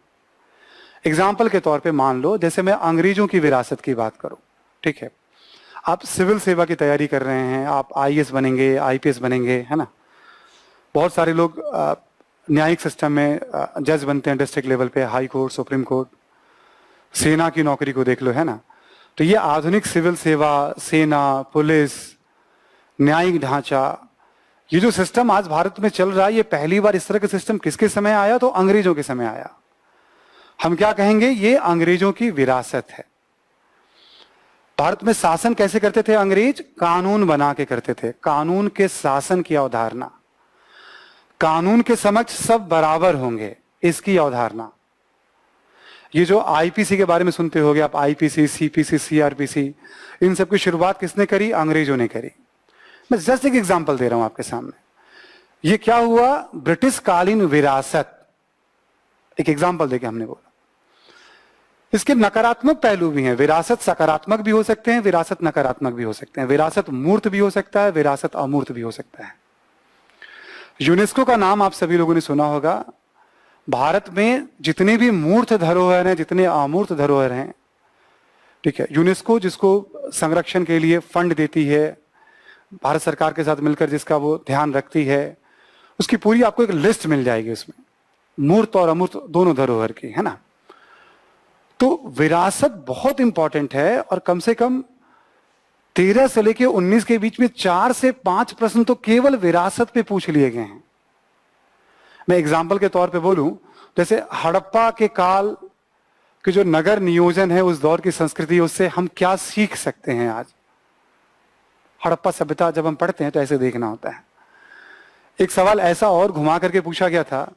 एग्जाम्पल के तौर पे मान लो, जैसे मैं अंग्रेजों की विरासत की बात करूं, ठीक है, आप सिविल सेवा की तैयारी कर रहे हैं, आप आईएएस बनेंगे, आईपीएस बनेंगे, है ना। बहुत सारे लोग न्यायिक सिस्टम में जज बनते हैं, डिस्ट्रिक्ट लेवल पे, हाई कोर्ट, सुप्रीम कोर्ट, सेना की नौकरी को देख लो, है ना। तो ये आधुनिक सिविल सेवा, सेना, पुलिस, न्यायिक ढांचा, ये जो सिस्टम आज भारत में चल रहा है, ये पहली बार इस तरह का सिस्टम किसके समय आया? तो अंग्रेजों के समय आया। हम क्या कहेंगे? ये अंग्रेजों की विरासत है। भारत में शासन कैसे करते थे अंग्रेज? कानून बना के करते थे, कानून के शासन की अवधारणा, कानून के समक्ष सब बराबर होंगे, इसकी अवधारणा। ये जो आईपीसी के बारे में सुनते होगे आप, आईपीसी, सीपीसी, सीआरपीसी, इन सब की शुरुआत किसने करी? अंग्रेजों ने करी। मैं जस्ट एक एग्जांपल दे रहा हूं आपके सामने। ये क्या हुआ? ब्रिटिश कालीन विरासत, एक एग्जांपल देके हमने बोला। इसके नकारात्मक पहलू भी हैं। विरासत सकारात्मक भी हो सकते हैं, विरासत नकारात्मक भी हो सकते हैं, विरासत मूर्त भी हो सकता है, विरासत अमूर्त भी हो सकता है। यूनेस्को का नाम आप सभी लोगों ने सुना होगा। भारत में जितने भी मूर्त धरोहर हैं, जितने अमूर्त धरोहर हैं, ठीक है, यूनेस्को जिसको संरक्षण के लिए फंड देती है, भारत सरकार के साथ मिलकर जिसका वो ध्यान रखती है, उसकी पूरी आपको एक लिस्ट मिल जाएगी उसमें, मूर्त और अमूर्त दोनों धरोहर की, है ना। तो विरासत बहुत इंपॉर्टेंट है, और कम से कम 13 से लेकर 19 के बीच में 4 से 5 प्रश्न तो केवल विरासत पे पूछ लिए गए हैं। मैं एग्जाम्पल के तौर पे बोलूं, जैसे हड़प्पा के काल के जो नगर नियोजन है, उस दौर की संस्कृति, उससे हम क्या सीख सकते हैं आज? हड़प्पा सभ्यता जब हम पढ़ते हैं तो ऐसे देखना होता है। एक सवाल ऐसा और घुमा करके पूछा गया था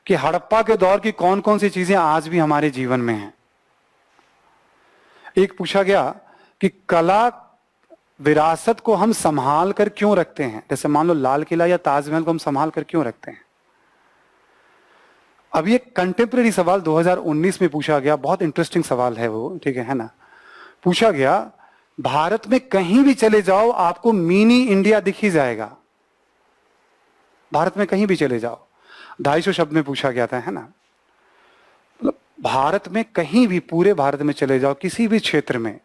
कि हड़प्पा के दौर की कौन कौन सी चीजें आज भी हमारे जीवन में हैं। एक पूछा गया कि कला विरासत को हम संभाल कर क्यों रखते हैं? जैसे मान लो लाल किला या ताजमहल को हम संभाल कर क्यों रखते हैं? अब ये कंटेम्प्रेरी सवाल 2019 में पूछा गया, बहुत इंटरेस्टिंग सवाल है वो, ठीक है ना। पूछा गया, भारत में कहीं भी चले जाओ आपको मिनी इंडिया दिख ही जाएगा, भारत में कहीं भी चले जाओ। 250 शब्द में पूछा गया था, है ना। मतलब भारत में कहीं भी, पूरे भारत में चले जाओ, किसी भी क्षेत्र में,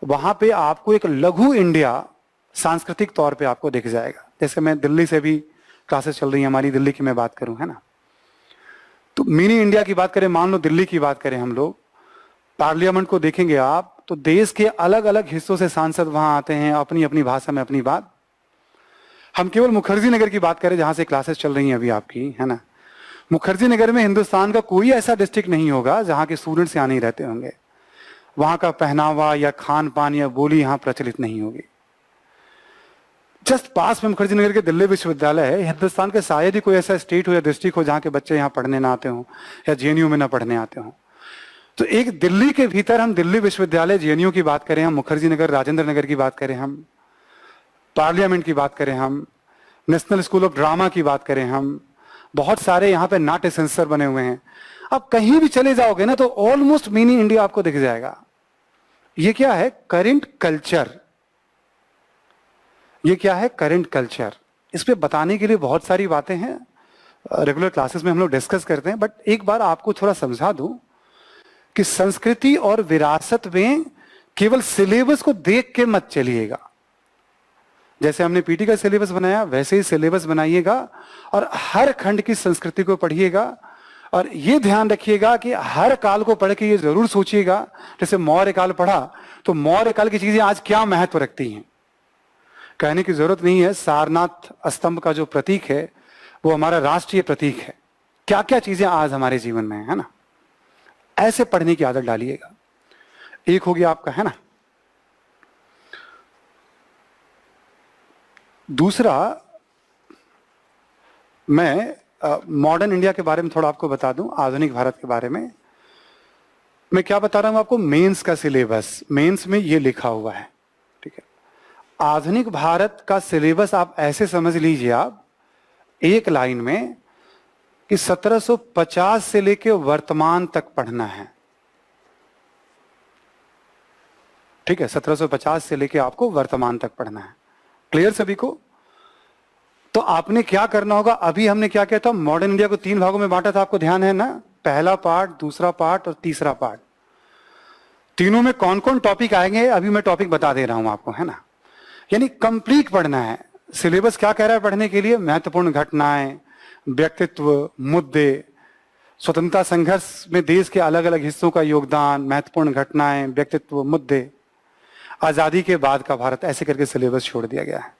वहां पे आपको एक लघु इंडिया सांस्कृतिक तौर पे आपको दिख जाएगा। जैसे मैं दिल्ली से भी क्लासेस चल रही है हमारी, दिल्ली की मैं बात करूं, है ना, तो मिनी इंडिया की बात करें, मान लो दिल्ली की बात करें हम लोग, पार्लियामेंट को देखेंगे आप तो देश के अलग अलग हिस्सों से सांसद वहां आते हैं, अपनी अपनी भाषा में अपनी बात। हम केवल मुखर्जी नगर की बात करें जहां से क्लासेस चल रही हैं अभी आपकी, है ना, मुखर्जी नगर में हिंदुस्तान का कोई ऐसा डिस्ट्रिक्ट नहीं होगा जहां के स्टूडेंट्स यहाँ नहीं रहते होंगे, वहां का पहनावा या खान पान या बोली यहाँ प्रचलित नहीं होगी। जस्ट पास में मुखर्जी नगर के दिल्ली विश्वविद्यालय है। हिंदुस्तान के शायद ही कोई ऐसा स्टेट हो या डिस्ट्रिक्ट हो जहां के बच्चे यहाँ पढ़ने ना आते हों या जेएनयू में ना पढ़ने आते हों। तो एक दिल्ली के भीतर हम दिल्ली विश्वविद्यालय, जेएनयू की बात करें, हम मुखर्जी नगर, राजेंद्र नगर की बात करें, हम पार्लियामेंट की बात करें, हम नेशनल स्कूल ऑफ ड्रामा की बात करें, हम बहुत सारे यहाँ पे नाट्य सेंसर बने हुए हैं। आप कहीं भी चले जाओगे ना तो ऑलमोस्ट मिनी इंडिया आपको दिख जाएगा। ये क्या है? Current culture. ये क्या है? Current culture. इस पे बताने के लिए बहुत सारी बातें हैं, रेगुलर क्लासेस में हम लोग डिस्कस करते हैं, बट एक बार आपको थोड़ा समझा दूं कि संस्कृति और विरासत में केवल सिलेबस को देख के मत चलिएगा। जैसे हमने पीटी का सिलेबस बनाया वैसे ही सिलेबस बनाइएगा और हर खंड की संस्कृति को पढ़िएगा। और ये ध्यान रखिएगा कि हर काल को पढ़ के ये जरूर सोचिएगा, जैसे मौर्य काल पढ़ा तो मौर्य काल की चीजें आज क्या महत्व रखती हैं। कहने की जरूरत नहीं है, सारनाथ स्तंभ का जो प्रतीक है वो हमारा राष्ट्रीय प्रतीक है। क्या क्या चीजें आज हमारे जीवन में है ना, ऐसे पढ़ने की आदत डालिएगा। एक हो गया आपका, है ना। दूसरा, मैं मॉडर्न इंडिया के बारे में थोड़ा आपको बता दूं, आधुनिक भारत के बारे में। मैं क्या बता रहा हूं आपको? मेंस का सिलेबस, मेंस में ये लिखा हुआ है, ठीक है। आधुनिक भारत का सिलेबस आप ऐसे समझ लीजिए, आप एक लाइन में, कि 1750 से लेकर वर्तमान तक पढ़ना है, ठीक है। 1750 से लेकर आपको वर्तमान तक पढ़ना है। क्लियर सभी को? तो आपने क्या करना होगा, अभी हमने क्या किया था, मॉडर्न इंडिया को 3 भागों में बांटा था, आपको ध्यान है ना। पहला पार्ट, दूसरा पार्ट और तीसरा पार्ट, तीनों में कौन कौन टॉपिक आएंगे अभी मैं टॉपिक बता दे रहा हूं आपको, है ना। यानी कंप्लीट पढ़ना है। सिलेबस क्या कह रहा है पढ़ने के लिए? महत्वपूर्ण घटनाएं, व्यक्तित्व, मुद्दे, स्वतंत्रता संघर्ष में देश के अलग अलग हिस्सों का योगदान, महत्वपूर्ण घटनाएं, व्यक्तित्व, मुद्दे, आजादी के बाद का भारत, ऐसे करके सिलेबस छोड़ दिया गया है।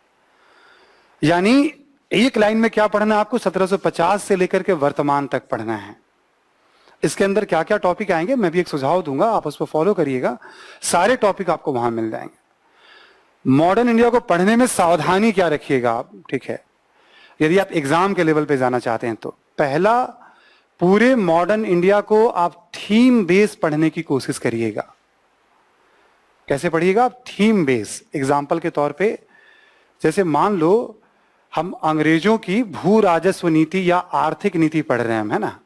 यानी एक लाइन में क्या पढ़ना है आपको? 1750 से लेकर के वर्तमान तक पढ़ना है। इसके अंदर क्या क्या टॉपिक आएंगे मैं भी एक सुझाव दूंगा, आप उस पर फॉलो करिएगा, सारे टॉपिक आपको वहां मिल जाएंगे। मॉडर्न इंडिया को पढ़ने में सावधानी क्या रखिएगा आप, ठीक है, यदि आप एग्जाम के लेवल पे जाना चाहते हैं तो पहला, पूरे मॉडर्न इंडिया को आप थीम बेस पढ़ने की कोशिश करिएगा। कैसे पढ़िएगा आप? Theme base. एग्जाम्पल के तौर पे जैसे मान लो हम अंग्रेजों की भू राजस्व नीति या आर्थिक नीति पढ़ रहे हैं, है ना,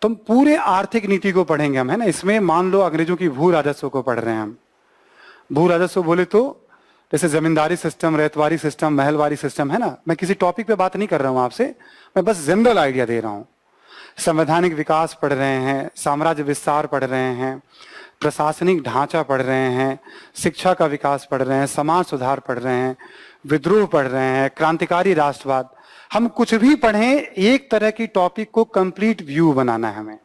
तो हम पूरे आर्थिक नीति को पढ़ेंगे हम, है ना। इसमें मान लो अंग्रेजों की भू राजस्व को पढ़ रहे हैं हम। भू राजस्व बोले तो जैसे zamindari system, ryotwari system, mahalwari system, है ना। मैं किसी टॉपिक पे बात नहीं कर रहा हूं आपसे, मैं बस जनरल आइडिया दे रहा हूं। संवैधानिक विकास पढ़ रहे हैं, साम्राज्य विस्तार पढ़ रहे हैं, प्रशासनिक ढांचा पढ़ रहे हैं, शिक्षा का विकास पढ़ रहे हैं, समाज सुधार पढ़ रहे हैं, विद्रोह पढ़ रहे हैं, क्रांतिकारी राष्ट्रवाद। हम कुछ भी पढ़ें, एक तरह की टॉपिक को कंप्लीट व्यू बनाना है हमें।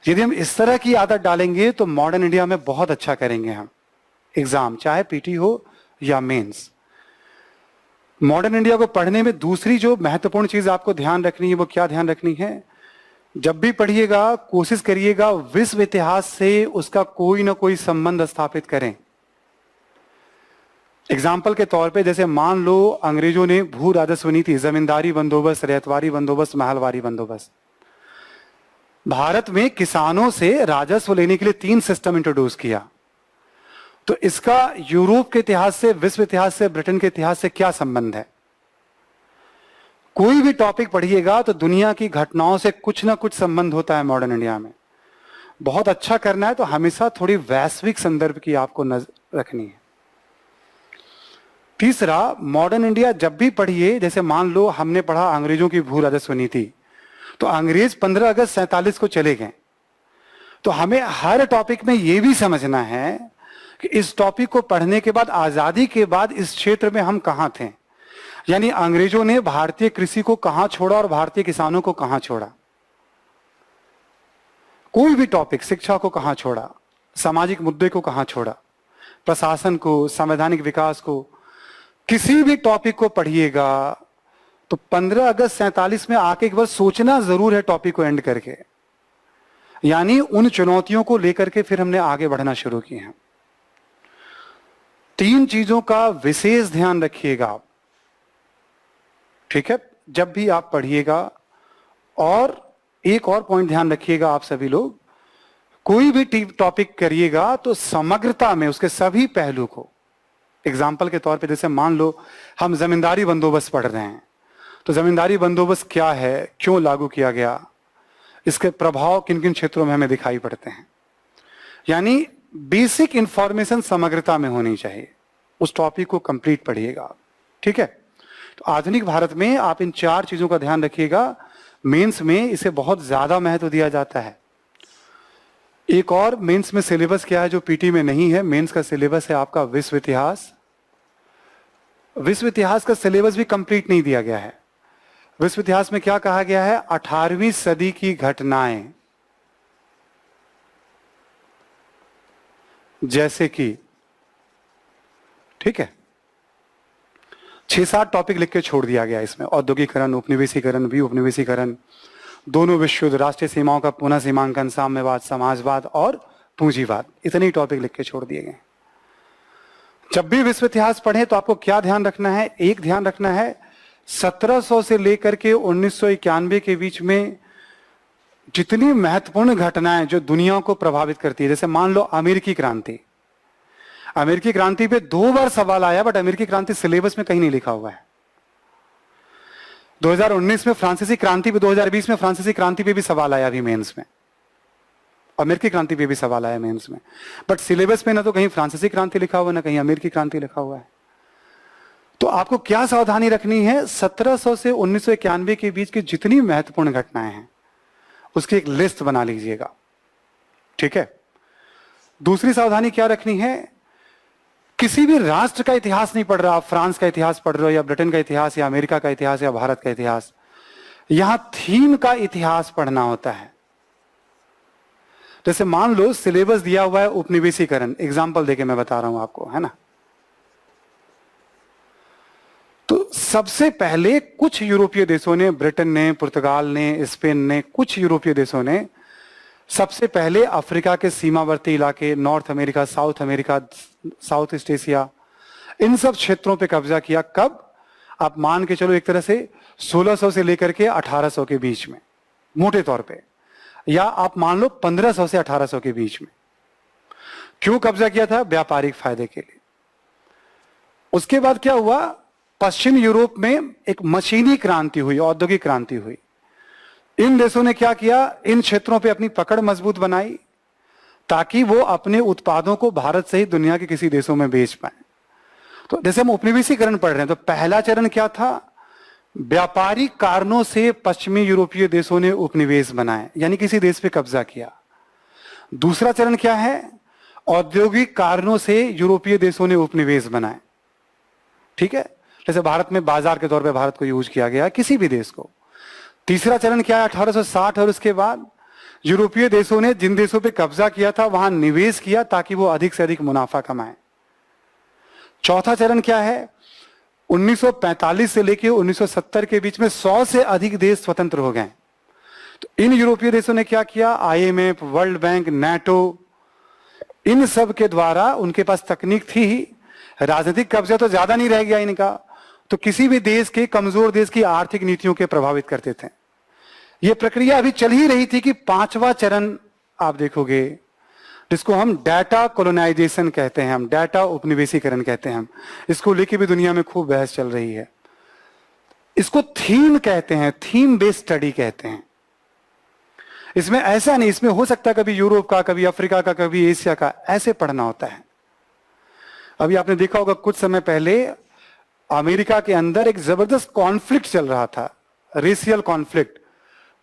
यदि हम इस तरह की आदत डालेंगे तो मॉडर्न इंडिया में बहुत अच्छा करेंगे हम एग्जाम, चाहे पीटी हो या मेंस। मॉडर्न इंडिया को पढ़ने में दूसरी जो महत्वपूर्ण चीज आपको ध्यान रखनी है, वो क्या ध्यान रखनी है? जब भी पढ़िएगा कोशिश करिएगा विश्व इतिहास से उसका कोई ना कोई संबंध स्थापित करें। एग्जाम्पल के तौर पे जैसे मान लो अंग्रेजों ने भू राजस्व नीति, जमींदारी बंदोबस्त, रैयतवाड़ी बंदोबस्त, महलवाड़ी बंदोबस्त, भारत में किसानों से राजस्व लेने के लिए 3 सिस्टम इंट्रोड्यूस किया। तो इसका यूरोप के इतिहास से, विश्व इतिहास से, ब्रिटेन के इतिहास से क्या संबंध है? कोई भी टॉपिक पढ़िएगा तो दुनिया की घटनाओं से कुछ ना कुछ संबंध होता है मॉडर्न इंडिया में। बहुत अच्छा करना है तो हमेशा थोड़ी वैश्विक संदर्भ की आपको नजर रखनी है। तीसरा, मॉडर्न इंडिया जब भी पढ़िए, जैसे मान लो हमने पढ़ा अंग्रेजों की भू राजस्व नीति, तो अंग्रेज 15 अगस्त 47 को चले गए। तो हमें हर टॉपिक में यह भी समझना है कि इस टॉपिक को पढ़ने के बाद, आजादी के बाद इस क्षेत्र में हम कहां थे। यानी अंग्रेजों ने भारतीय कृषि को कहां छोड़ा और भारतीय किसानों को कहां छोड़ा। कोई भी टॉपिक, शिक्षा को कहां छोड़ा, सामाजिक मुद्दे को कहां छोड़ा, प्रशासन को, संवैधानिक विकास को, किसी भी टॉपिक को पढ़िएगा तो 15 अगस्त 47 में आके एक बार सोचना जरूर है टॉपिक को एंड करके। यानी उन चुनौतियों को लेकर के फिर हमने आगे बढ़ना शुरू किए हैं। 3 चीजों का विशेष ध्यान रखिएगा आप, ठीक है, जब भी आप पढ़िएगा। और एक और पॉइंट ध्यान रखिएगा आप सभी लोग, कोई भी टॉपिक करिएगा तो समग्रता में उसके सभी पहलू को, एग्जाम्पल के तौर पे जैसे मान लो हम जमींदारी बंदोबस्त पढ़ रहे हैं, तो जमींदारी बंदोबस्त क्या है, क्यों लागू किया गया, इसके प्रभाव किन किन क्षेत्रों में हमें दिखाई पड़ते हैं। यानी बेसिक इंफॉर्मेशन समग्रता में होनी चाहिए। उस टॉपिक को कंप्लीट पढ़िएगा, ठीक है। तो आधुनिक भारत में आप इन 4 चीजों का ध्यान रखिएगा। मेंस में इसे बहुत ज्यादा महत्व दिया जाता है। एक और मेंस में सिलेबस क्या है जो पीटी में नहीं है? मेंस का सिलेबस है आपका विश्व इतिहास। विश्व इतिहास का सिलेबस भी कंप्लीट नहीं दिया गया है। विश्व इतिहास में क्या कहा गया है? 18वीं सदी की घटनाएं, जैसे कि, ठीक है, 6-7 टॉपिक लिख के छोड़ दिया गया इसमें। औद्योगिकरण, उपनिवेशीकरण, उपनिवेशीकरण, दोनों विश्व युद्ध, राष्ट्रीय सीमाओं का पुनः सीमांकन, साम्यवाद, समाजवाद और पूंजीवाद, इतने ही टॉपिक लिख के छोड़ दिए गए। जब भी विश्व इतिहास पढ़ें तो आपको क्या ध्यान रखना है? एक ध्यान रखना है 1700 से लेकर के 1991 के बीच में जितनी महत्वपूर्ण घटनाएं जो दुनिया को प्रभावित करती है, जैसे मान लो अमेरिकी क्रांति। अमेरिकी क्रांति पे 2 बार सवाल आया, बट अमेरिकी क्रांति सिलेबस में कहीं नहीं लिखा हुआ है। 2019 में फ्रांसीसी क्रांति पे, 2020 में फ्रांसीसी क्रांति पे भी सवाल आया अभी मेंस में, अमेरिकी क्रांति पे भी सवाल आया मेंस में, बट सिलेबस में ना तो कहीं फ्रांसीसी क्रांति लिखा हुआ है, ना कहीं अमेरिकी क्रांति लिखा हुआ है। तो आपको क्या सावधानी रखनी है? 1700 से 1991 के बीच की जितनी महत्वपूर्ण घटनाएं हैं उसकी एक लिस्ट बना लीजिएगा, ठीक है। दूसरी सावधानी क्या रखनी है, किसी भी राष्ट्र का इतिहास नहीं पढ़ रहा, आप फ्रांस का इतिहास पढ़ रहे हो या ब्रिटेन का इतिहास या अमेरिका का इतिहास या भारत का इतिहास, यहां थीम का इतिहास पढ़ना होता है। जैसे मान लो सिलेबस दिया हुआ है उपनिवेशीकरण, एग्जाम्पल देके मैं बता रहा हूं आपको, है ना। तो सबसे पहले कुछ यूरोपीय देशों ने, ब्रिटेन ने, पुर्तगाल ने, स्पेन ने, कुछ यूरोपीय देशों ने सबसे पहले अफ्रीका के सीमावर्ती इलाके, North America, South East Asia, इन सब क्षेत्रों पे कब्जा किया। कब? आप मान के चलो एक तरह से 1600 से लेकर के 1800 के बीच में, मोटे तौर पे, या आप मान लो 1500 से 1800 के बीच में। क्यों कब्जा किया था? व्यापारिक फायदे के लिए। उसके बाद क्या हुआ, पश्चिम यूरोप में एक मशीनी क्रांति हुई, औद्योगिक क्रांति हुई। इन देशों ने क्या किया, इन क्षेत्रों पे अपनी पकड़ मजबूत बनाई ताकि वो अपने उत्पादों को भारत सहित दुनिया के किसी देशों में बेच पाए। तो जैसे हम उपनिवेशीकरण पढ़ रहे हैं, तो पहला चरण क्या था, व्यापारिक कारणों से पश्चिमी यूरोपीय देशों ने उपनिवेश बनाए, यानी किसी देश पे कब्जा किया। दूसरा चरण क्या है, औद्योगिक कारणों से यूरोपीय देशों ने उपनिवेश बनाए, ठीक है। जैसे भारत में बाजार के तौर पे भारत को यूज किया गया, किसी भी देश को। तीसरा चरण क्या है, 1860, और उसके बाद यूरोपीय देशों ने जिन देशों पे कब्जा किया था वहां निवेश किया ताकि वो अधिक से अधिक मुनाफा कमाए। चौथा चरण क्या है, 1945 से लेकर 1970 के बीच में 100 से अधिक देश स्वतंत्र हो गए। तो इन यूरोपीय देशों ने क्या किया, IMF, वर्ल्ड बैंक, नाटो, इन सब के द्वारा, उनके पास तकनीक थी, राजनीतिक कब्जा तो ज्यादा नहीं रह गया इनका, तो किसी भी देश के, कमजोर देश की आर्थिक नीतियों के प्रभावित करते थे। यह प्रक्रिया अभी चल ही रही थी कि पांचवा चरण आप देखोगे, जिसको हम डाटा कॉलोनाइजेशन कहते हैं, हम डाटा उपनिवेशीकरण कहते हैं, हम इसको लेके भी दुनिया में खूब बहस चल रही है। इसको थीम कहते हैं, थीम बेस्ड स्टडी कहते हैं। इसमें ऐसा नहीं, इसमें हो सकता है कभी यूरोप का, कभी अफ्रीका का, कभी एशिया का, ऐसे पढ़ना होता है। अभी आपने देखा होगा कुछ समय पहले अमेरिका के अंदर एक जबरदस्त कॉन्फ्लिक्ट चल रहा था, रेशियल कॉन्फ्लिक्ट।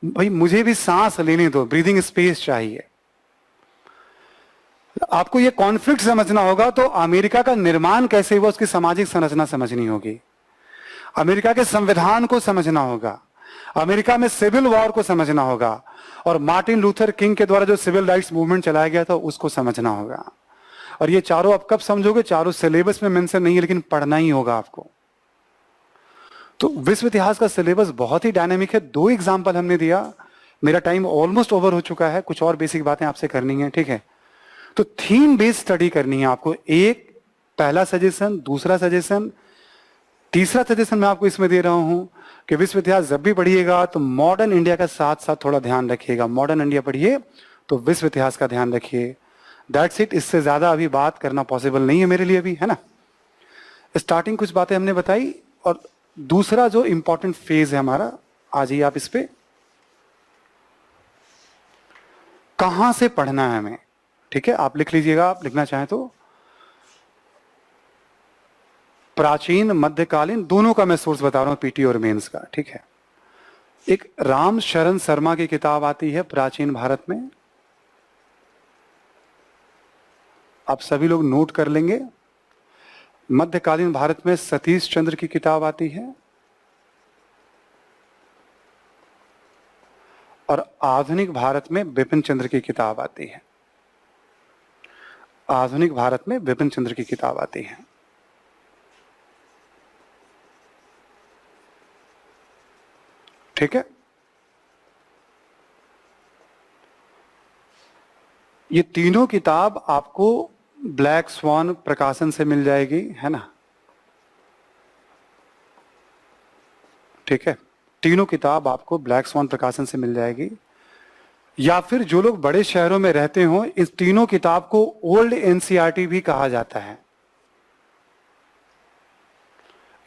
भाई मुझे भी सांस लेने दो, ब्रीदिंग स्पेस चाहिए। आपको ये कॉन्फ्लिक्ट समझना होगा तो अमेरिका का निर्माण कैसे हुआ, उसकी सामाजिक संरचना समझनी होगी, अमेरिका के संविधान को समझना होगा, अमेरिका में सिविल वॉर को समझना होगा, और मार्टिन लूथर किंग के द्वारा जो सिविल राइट्स मूवमेंट चलाया गया था उसको समझना होगा। और ये चारों आप कब समझोगे, चारों सिलेबस में मेंशन नहीं है, लेकिन पढ़ना ही होगा आपको। तो विश्व इतिहास का सिलेबस बहुत ही डायनेमिक है। 2 एग्जाम्पल हमने दिया, मेरा टाइम ऑलमोस्ट ओवर हो चुका है, कुछ और बेसिक बातें आपसे करनी है, ठीक है। तो थीम बेस्ड स्टडी करनी है आपको। एक पहला सजेशन, दूसरा सजेशन, तीसरा सजेशन मैं आपको इसमें दे रहा हूं कि विश्व इतिहास जब भी पढ़िएगा तो मॉडर्न इंडिया का साथ साथ थोड़ा ध्यान रखिएगा। मॉडर्न इंडिया पढ़िए तो विश्व इतिहास का ध्यान रखिए। दैट्स इट, इससे ज्यादा अभी बात करना पॉसिबल नहीं है मेरे लिए अभी, है ना। स्टार्टिंग कुछ बातें हमने बताई, और दूसरा जो इंपॉर्टेंट फेज है हमारा, आ जाइए आप इस पे, कहां से पढ़ना है हमें, ठीक है। आप लिख लीजिएगा, आप लिखना चाहें तो। प्राचीन, मध्यकालीन, दोनों का मैं सोर्स बता रहा हूं, पीटी और मेंस का, ठीक है। एक राम शरण शर्मा की किताब आती है प्राचीन भारत में, आप सभी लोग नोट कर लेंगे। मध्यकालीन भारत में सतीश चंद्र की किताब आती है, और आधुनिक भारत में बिपिन चंद्र की किताब आती है। आधुनिक भारत में बिपिन चंद्र की किताब आती है। ठीक है, ये तीनों किताब आपको ब्लैक स्वान प्रकाशन से मिल जाएगी, है ना। ठीक है, तीनों किताब आपको ब्लैक स्वान प्रकाशन से मिल जाएगी। या फिर जो लोग बड़े शहरों में रहते हो, इस तीनों किताब को ओल्ड एनसीईआरटी भी कहा जाता है।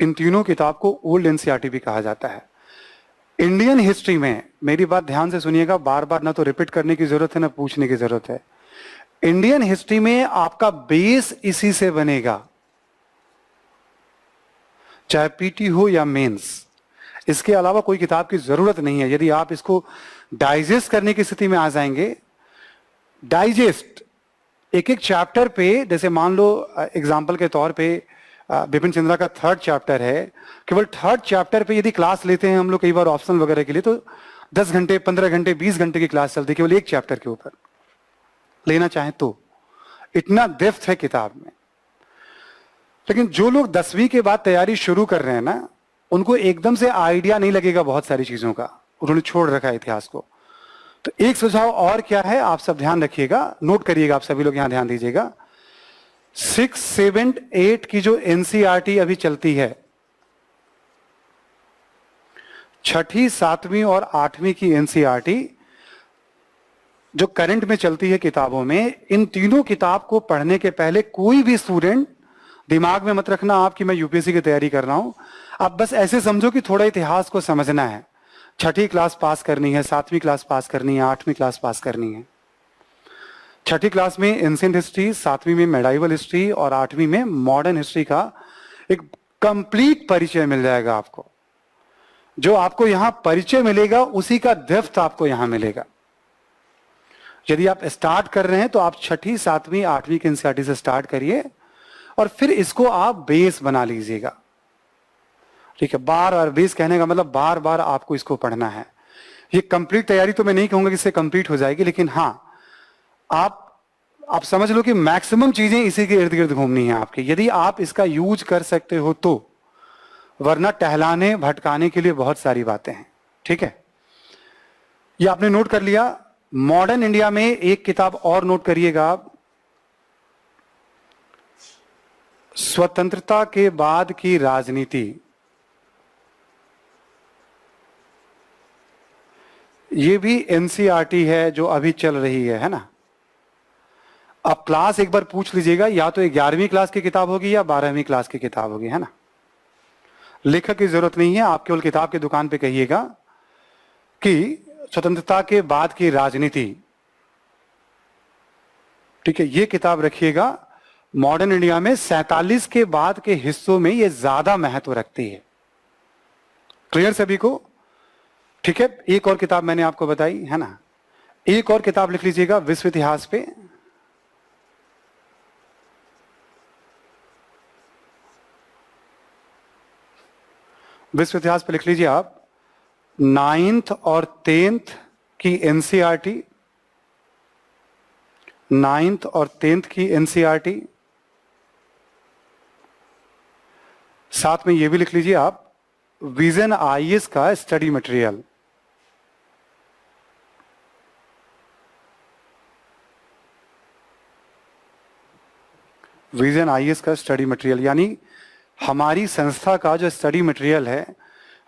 इन तीनों किताब को ओल्ड एनसीईआरटी भी कहा जाता है। इंडियन हिस्ट्री में, मेरी बात ध्यान से सुनिएगा, बार बार ना तो रिपीट करने की जरूरत है ना पूछने की जरूरत है। इंडियन हिस्ट्री में आपका बेस इसी से बनेगा, चाहे पीटी हो या मेंस। इसके अलावा कोई किताब की जरूरत नहीं है। यदि आप इसको डाइजेस्ट करने की स्थिति में आ जाएंगे। डाइजेस्ट एक एक चैप्टर पे, जैसे मान लो एग्जाम्पल के तौर पे बिपिन चंद्रा का 3rd चैप्टर है, केवल 3rd चैप्टर पे यदि क्लास लेते हैं हम लोग कई बार ऑप्शनल वगैरह के लिए, तो 10 घंटे 15 घंटे 20 घंटे की क्लास चलती है केवल एक चैप्टर के ऊपर लेना चाहें तो। इतना डेप्थ है किताब में। लेकिन जो लोग 10वीं के बाद तैयारी शुरू कर रहे हैं ना, उनको एकदम से आइडिया नहीं लगेगा बहुत सारी चीजों का, उन्होंने छोड़ रखा है इतिहास को। तो एक सुझाव और क्या है, आप सब ध्यान रखिएगा, नोट करिएगा, आप सभी लोग यहां ध्यान दीजिएगा। 6, 7, 8 की जो एनसीईआरटी अभी चलती है, 6ठी 7वीं और 8वीं की एनसीईआरटी जो करंट में चलती है किताबों में, इन तीनों किताब को पढ़ने के पहले कोई भी स्टूडेंट दिमाग में मत रखना आप कि मैं यूपीएससी की तैयारी कर रहा हूं। आप बस ऐसे समझो कि थोड़ा इतिहास को समझना है। 6ठी क्लास पास करनी है, 7वीं क्लास पास करनी है, 8वीं क्लास पास करनी है। 6ठी क्लास में एंशिएंट हिस्ट्री, 7वीं में मेडाइवल हिस्ट्री और 8वीं में मॉडर्न हिस्ट्री का एक कंप्लीट परिचय मिल जाएगा आपको। जो आपको यहां परिचय मिलेगा उसी का डेप्थ आपको यहां मिलेगा। यदि आप स्टार्ट कर रहे हैं तो आप 6ठी 7वीं 8वीं की एनसीईआरटी से स्टार्ट करिए और फिर इसको आप बेस बना लीजिएगा। ठीक है, बार बार बेस कहने का मतलब बार बार आपको इसको पढ़ना है। ये कंप्लीट तैयारी तो मैं नहीं कहूंगा कि इससे कंप्लीट हो जाएगी, लेकिन हाँ आप समझ लो कि मैक्सिमम चीजें इसी के इर्द गिर्द घूमनी है आपके, यदि आप इसका यूज कर सकते हो तो। वरना टहलाने भटकाने के लिए बहुत सारी बातें हैं। ठीक है, ये आपने नोट कर लिया। मॉडर्न इंडिया में एक किताब और नोट करिएगा आप, स्वतंत्रता के बाद की राजनीति। ये भी एनसीईआरटी है जो अभी चल रही है ना। अब क्लास एक बार पूछ लीजिएगा, या तो 11वीं क्लास की किताब होगी या 12वीं क्लास की किताब होगी, है ना। लेखक की जरूरत नहीं है, आप केवल किताब की दुकान पे कहिएगा कि स्वतंत्रता के बाद की राजनीति। ठीक है, ये किताब रखिएगा। मॉडर्न इंडिया में 47 के बाद के हिस्सों में ये ज्यादा महत्व रखती है। क्लियर सभी को? ठीक है, एक और किताब मैंने आपको बताई है ना, एक और किताब लिख लीजिएगा विश्व इतिहास पे। विश्व इतिहास पे लिख लीजिए आप 9th और 10th की एनसीईआरटी, 9th और 10th की एनसीईआरटी। साथ में ये भी लिख लीजिए आप विजन आईएएस का स्टडी मटेरियल। विजन आईएएस का स्टडी मटेरियल, यानी हमारी संस्था का जो स्टडी मटेरियल है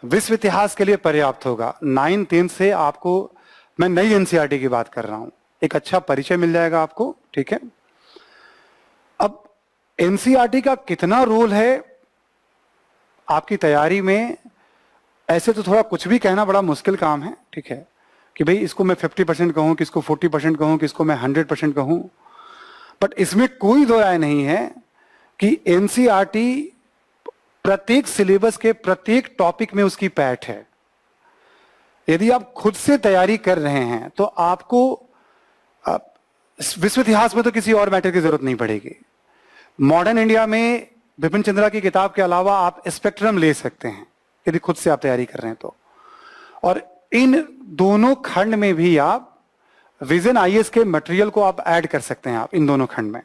विश्व इतिहास के लिए पर्याप्त होगा। 9, 10 से आपको, मैं नई एनसीईआरटी की बात कर रहा हूं, एक अच्छा परिचय मिल जाएगा आपको। ठीक है, अब एनसीईआरटी का कितना रोल है आपकी तैयारी में, ऐसे तो थोड़ा कुछ भी कहना बड़ा मुश्किल काम है। ठीक है, कि भाई इसको मैं 50% कहूं, किसको 40% कहूं, किसको मैं 100% कहूं, बट इसमें कोई दो राय नहीं है कि एनसीईआरटी प्रत्येक सिलेबस के प्रत्येक टॉपिक में उसकी पैठ है। यदि आप खुद से तैयारी कर रहे हैं तो आपको विश्व इतिहास में तो किसी और मैटर की जरूरत नहीं पड़ेगी। मॉडर्न इंडिया में बिपिन चंद्रा की किताब के अलावा आप स्पेक्ट्रम ले सकते हैं यदि खुद से आप तैयारी कर रहे हैं तो। और इन दोनों खंड में भी आप विजन आईएएस के मटेरियल को आप ऐड कर सकते हैं, आप इन दोनों खंड में।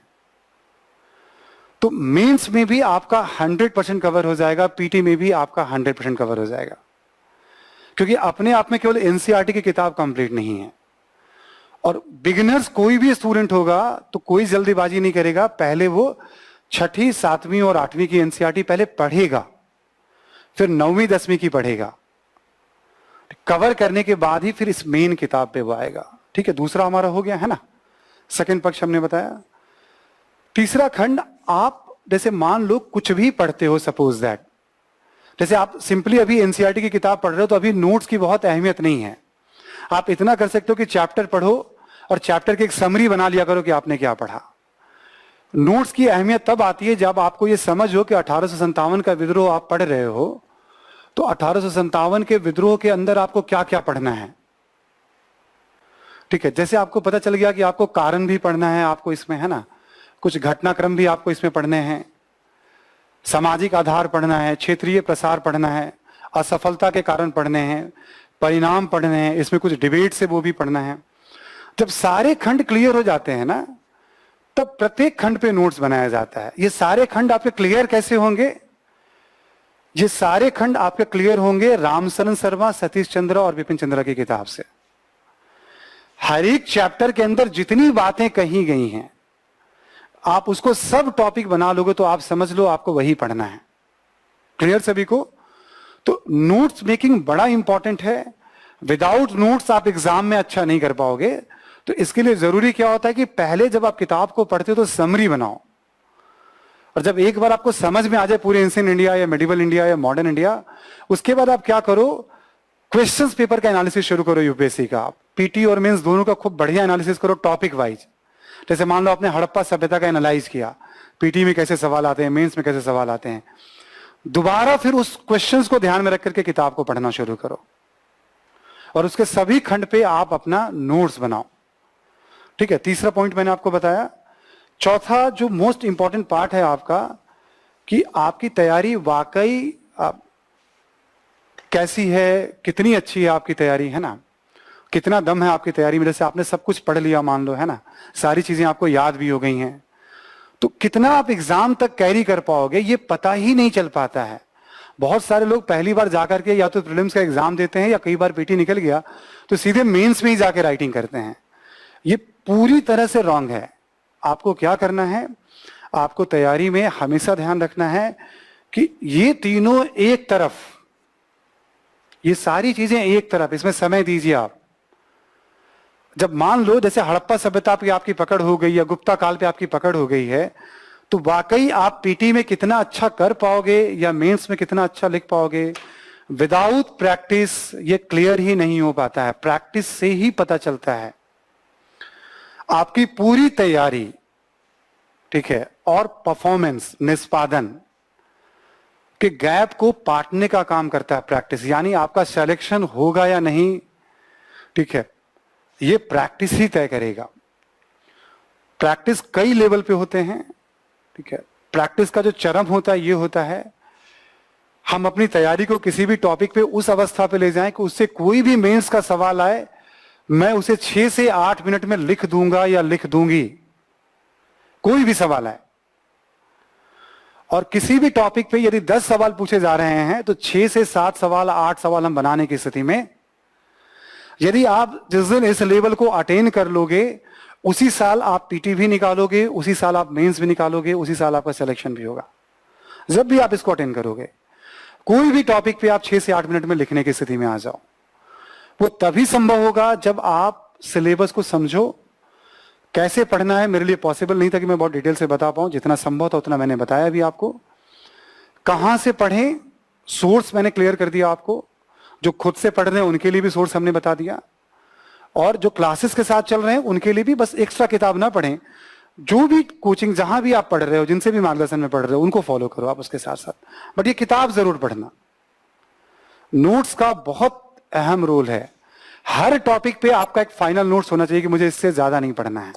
तो मेंस में भी आपका 100% कवर हो जाएगा, पीटी में भी आपका 100% कवर हो जाएगा, क्योंकि अपने आप में केवल एनसीईआरटी की किताब कंप्लीट नहीं है। और बिगिनर्स कोई भी स्टूडेंट होगा तो कोई जल्दीबाजी नहीं करेगा, पहले वो 6ठी 7वीं और 8वीं की एनसीईआरटी पहले पढ़ेगा, फिर 9वीं 10वीं की पढ़ेगा, कवर करने के बाद ही फिर इस मेन किताब पे वो आएगा। ठीक है, दूसरा हमारा हो गया है ना, सेकंड पक्ष हमने बताया। तीसरा खंड, आप जैसे मान लो कुछ भी पढ़ते हो, सपोज दैट जैसे आप सिंपली अभी एनसीईआरटी की किताब पढ़ रहे हो तो अभी नोट्स की बहुत अहमियत नहीं है। आप इतना कर सकते हो कि चैप्टर पढ़ो और चैप्टर की एक समरी बना लिया करो कि आपने क्या पढ़ा। नोट्स की अहमियत तब आती है जब आपको यह समझ हो कि 1857 का विद्रोह आप पढ़ रहे हो, तो 1857 के विद्रोह के अंदर आपको क्या क्या पढ़ना है। ठीक है, जैसे आपको पता चल गया कि आपको कारण भी पढ़ना है आपको इसमें, है ना, कुछ घटनाक्रम भी आपको इसमें पढ़ने हैं, सामाजिक आधार पढ़ना है, क्षेत्रीय प्रसार पढ़ना है, असफलता के कारण पढ़ने हैं, परिणाम पढ़ने हैं, इसमें कुछ डिबेट से वो भी पढ़ना है। जब सारे खंड क्लियर हो जाते हैं ना, तब प्रत्येक खंड पे नोट्स बनाया जाता है। ये सारे खंड आपके क्लियर कैसे होंगे? ये सारे खंड आपके क्लियर होंगे रामशरण शर्मा, सतीश चंद्र और विपिन चंद्रा की किताब से। हर एक चैप्टर के अंदर जितनी बातें कही गई हैं, आप उसको सब टॉपिक बना लोगे तो आप समझ लो आपको वही पढ़ना है। क्लियर सभी को? तो नोट्स मेकिंग बड़ा इंपॉर्टेंट है। विदाउट नोट्स आप एग्जाम में अच्छा नहीं कर पाओगे। तो इसके लिए जरूरी क्या होता है कि पहले जब आप किताब को पढ़ते हो तो समरी बनाओ, और जब एक बार आपको समझ में आ जाए पूरे एंशिएंट इंडिया या मेडिवल इंडिया या मॉडर्न इंडिया, उसके बाद आप क्या करो, क्वेश्चंस पेपर का एनालिसिस शुरू करो यूपीएससी का। आप पीटी और मेंस दोनों का खूब बढ़िया एनालिसिस करो टॉपिक वाइज। जैसे मान लो आपने हड़प्पा सभ्यता का एनालाइज किया, पीटी में कैसे सवाल आते हैं, मेंस में कैसे सवाल आते हैं, दोबारा फिर उस क्वेश्चंस को ध्यान में रख करके किताब को पढ़ना शुरू करो, और उसके सभी खंड पे आप अपना नोट्स बनाओ। ठीक है, तीसरा पॉइंट मैंने आपको बताया। चौथा जो मोस्ट इंपॉर्टेंट पार्ट है आपका, कि आपकी तैयारी वाकई कैसी है, कितनी अच्छी है आपकी तैयारी, है ना, कितना दम है आपकी तैयारी में। जैसे आपने सब कुछ पढ़ लिया मान लो, है ना, सारी चीजें आपको याद भी हो गई हैं, तो कितना आप एग्जाम तक कैरी कर पाओगे ये पता ही नहीं चल पाता है। बहुत सारे लोग पहली बार जाकर के या तो प्रीलिम्स का एग्जाम देते हैं, या कई बार पीटी निकल गया तो सीधे मेंस में ही जाके राइटिंग करते हैं। ये पूरी तरह से रॉन्ग है। आपको क्या करना है, आपको तैयारी में हमेशा ध्यान रखना है कि ये तीनों एक तरफ, ये सारी चीजें एक तरफ, इसमें समय दीजिए आप। जब मान लो जैसे हड़प्पा सभ्यता पे आपकी पकड़ हो गई या गुप्ता काल पे आपकी पकड़ हो गई है, तो वाकई आप पीटी में कितना अच्छा कर पाओगे या मेंस में कितना अच्छा लिख पाओगे, विदाउट प्रैक्टिस ये क्लियर ही नहीं हो पाता है। प्रैक्टिस से ही पता चलता है। आपकी पूरी तैयारी, ठीक है, और परफॉर्मेंस, निष्पादन के गैप को पाटने का काम करता है प्रैक्टिस। यानी आपका सिलेक्शन होगा या नहीं, ठीक है, ये प्रैक्टिस ही तय करेगा। प्रैक्टिस कई लेवल पे होते हैं, ठीक है। प्रैक्टिस का जो चरम होता है ये होता है, हम अपनी तैयारी को किसी भी टॉपिक पे उस अवस्था पे ले जाएं कि उससे कोई भी मेंस का सवाल आए, मैं उसे 6 से 8 मिनट में लिख दूंगा या लिख दूंगी, कोई भी सवाल आए। और किसी भी टॉपिक पे यदि 10 सवाल पूछे जा रहे हैं तो 6 से 7 सवाल, 8 सवाल हम बनाने की स्थिति में, यदि आप जिस दिन इस लेवल को अटेन कर लोगे, उसी साल आप पीटी भी निकालोगे, उसी साल आप मेंस भी निकालोगे, उसी साल आपका सिलेक्शन भी होगा। जब भी आप इसको अटेन करोगे, कोई भी टॉपिक पे आप 6 से 8 मिनट में लिखने की स्थिति में आ जाओ। वो तभी संभव होगा जब आप सिलेबस को समझो, कैसे पढ़ना है। मेरे लिए पॉसिबल नहीं था कि मैं बहुत डिटेल से बता पाऊं, जितना संभव था उतना मैंने बताया भी आपको। कहां से पढ़ें, सोर्स मैंने क्लियर कर दिया आपको। जो खुद से पढ़ रहे हैं उनके लिए भी सोर्स हमने बता दिया, और जो क्लासेस के साथ चल रहे हैं उनके लिए भी बस एक्स्ट्रा किताब ना पढ़ें, जो भी कोचिंग जहां भी आप पढ़ रहे हो, जिनसे भी मार्गदर्शन में पढ़ रहे हो, उनको फॉलो करो आप उसके साथ साथ, बट ये किताब जरूर पढ़ना। नोट्स का बहुत अहम रोल है। हर टॉपिक पे आपका एक फाइनल नोट्स होना चाहिए कि मुझे इससे ज्यादा नहीं पढ़ना है,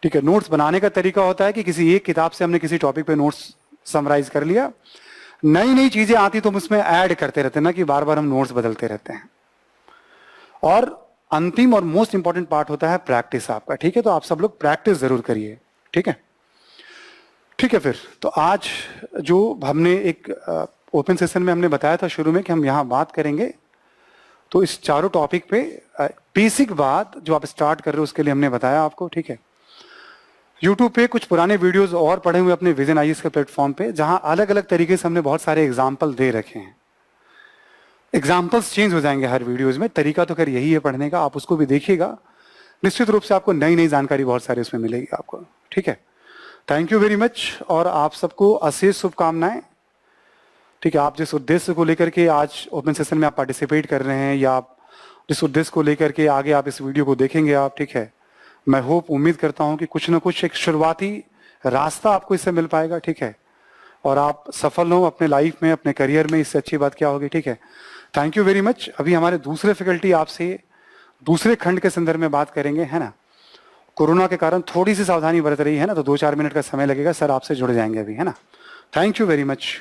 ठीक है। नोट्स बनाने का तरीका होता है कि किसी एक किताब से हमने किसी टॉपिक पे नोट्स समराइज कर लिया, नई नई चीजें आती तो हम उसमें ऐड करते रहते हैं ना, कि बार बार हम नोट्स बदलते रहते हैं। और अंतिम और मोस्ट इंपॉर्टेंट पार्ट होता है प्रैक्टिस आपका, ठीक है। तो आप सब लोग प्रैक्टिस जरूर करिए, ठीक है, ठीक है। फिर तो आज जो हमने एक ओपन सेशन में हमने बताया था शुरू में कि हम यहाँ बात करेंगे, तो इस चारों टॉपिक पे बेसिक बात जो आप स्टार्ट कर रहे हो उसके लिए हमने बताया आपको, ठीक है। यूट्यूब पे कुछ पुराने वीडियोस और पढ़े हुए अपने विजन आईएएस के प्लेटफॉर्म पे, जहां अलग अलग तरीके से हमने बहुत सारे एग्जाम्पल दे रखे हैं। एग्जाम्पल्स चेंज हो जाएंगे हर वीडियोस में, तरीका तो खैर यही है पढ़ने का, आप उसको भी देखिएगा। निश्चित रूप से आपको नई नई जानकारी बहुत सारी उसमें मिलेगी आपको, ठीक है। थैंक यू वेरी मच, और आप सबको अशेष शुभकामनाएं, ठीक है। आप जिस उद्देश्य को लेकर के आज ओपन सेशन में आप पार्टिसिपेट कर रहे हैं, या आप जिस उद्देश्य को लेकर के आगे आप इस वीडियो को देखेंगे आप, ठीक है, मैं उम्मीद करता हूं कि कुछ ना कुछ एक शुरुआती रास्ता आपको इससे मिल पाएगा, ठीक है, और आप सफल हो अपने लाइफ में, अपने करियर में। इससे अच्छी बात क्या होगी, ठीक है। Thank you very much. अभी हमारे दूसरे फैकल्टी आपसे दूसरे खंड के संदर्भ में बात करेंगे, है ना। कोरोना के कारण थोड़ी सी सावधानी बरत रही है ना, तो 2-4 मिनट का समय लगेगा, सर आपसे जुड़ जाएंगे अभी, है ना। Thank you very much.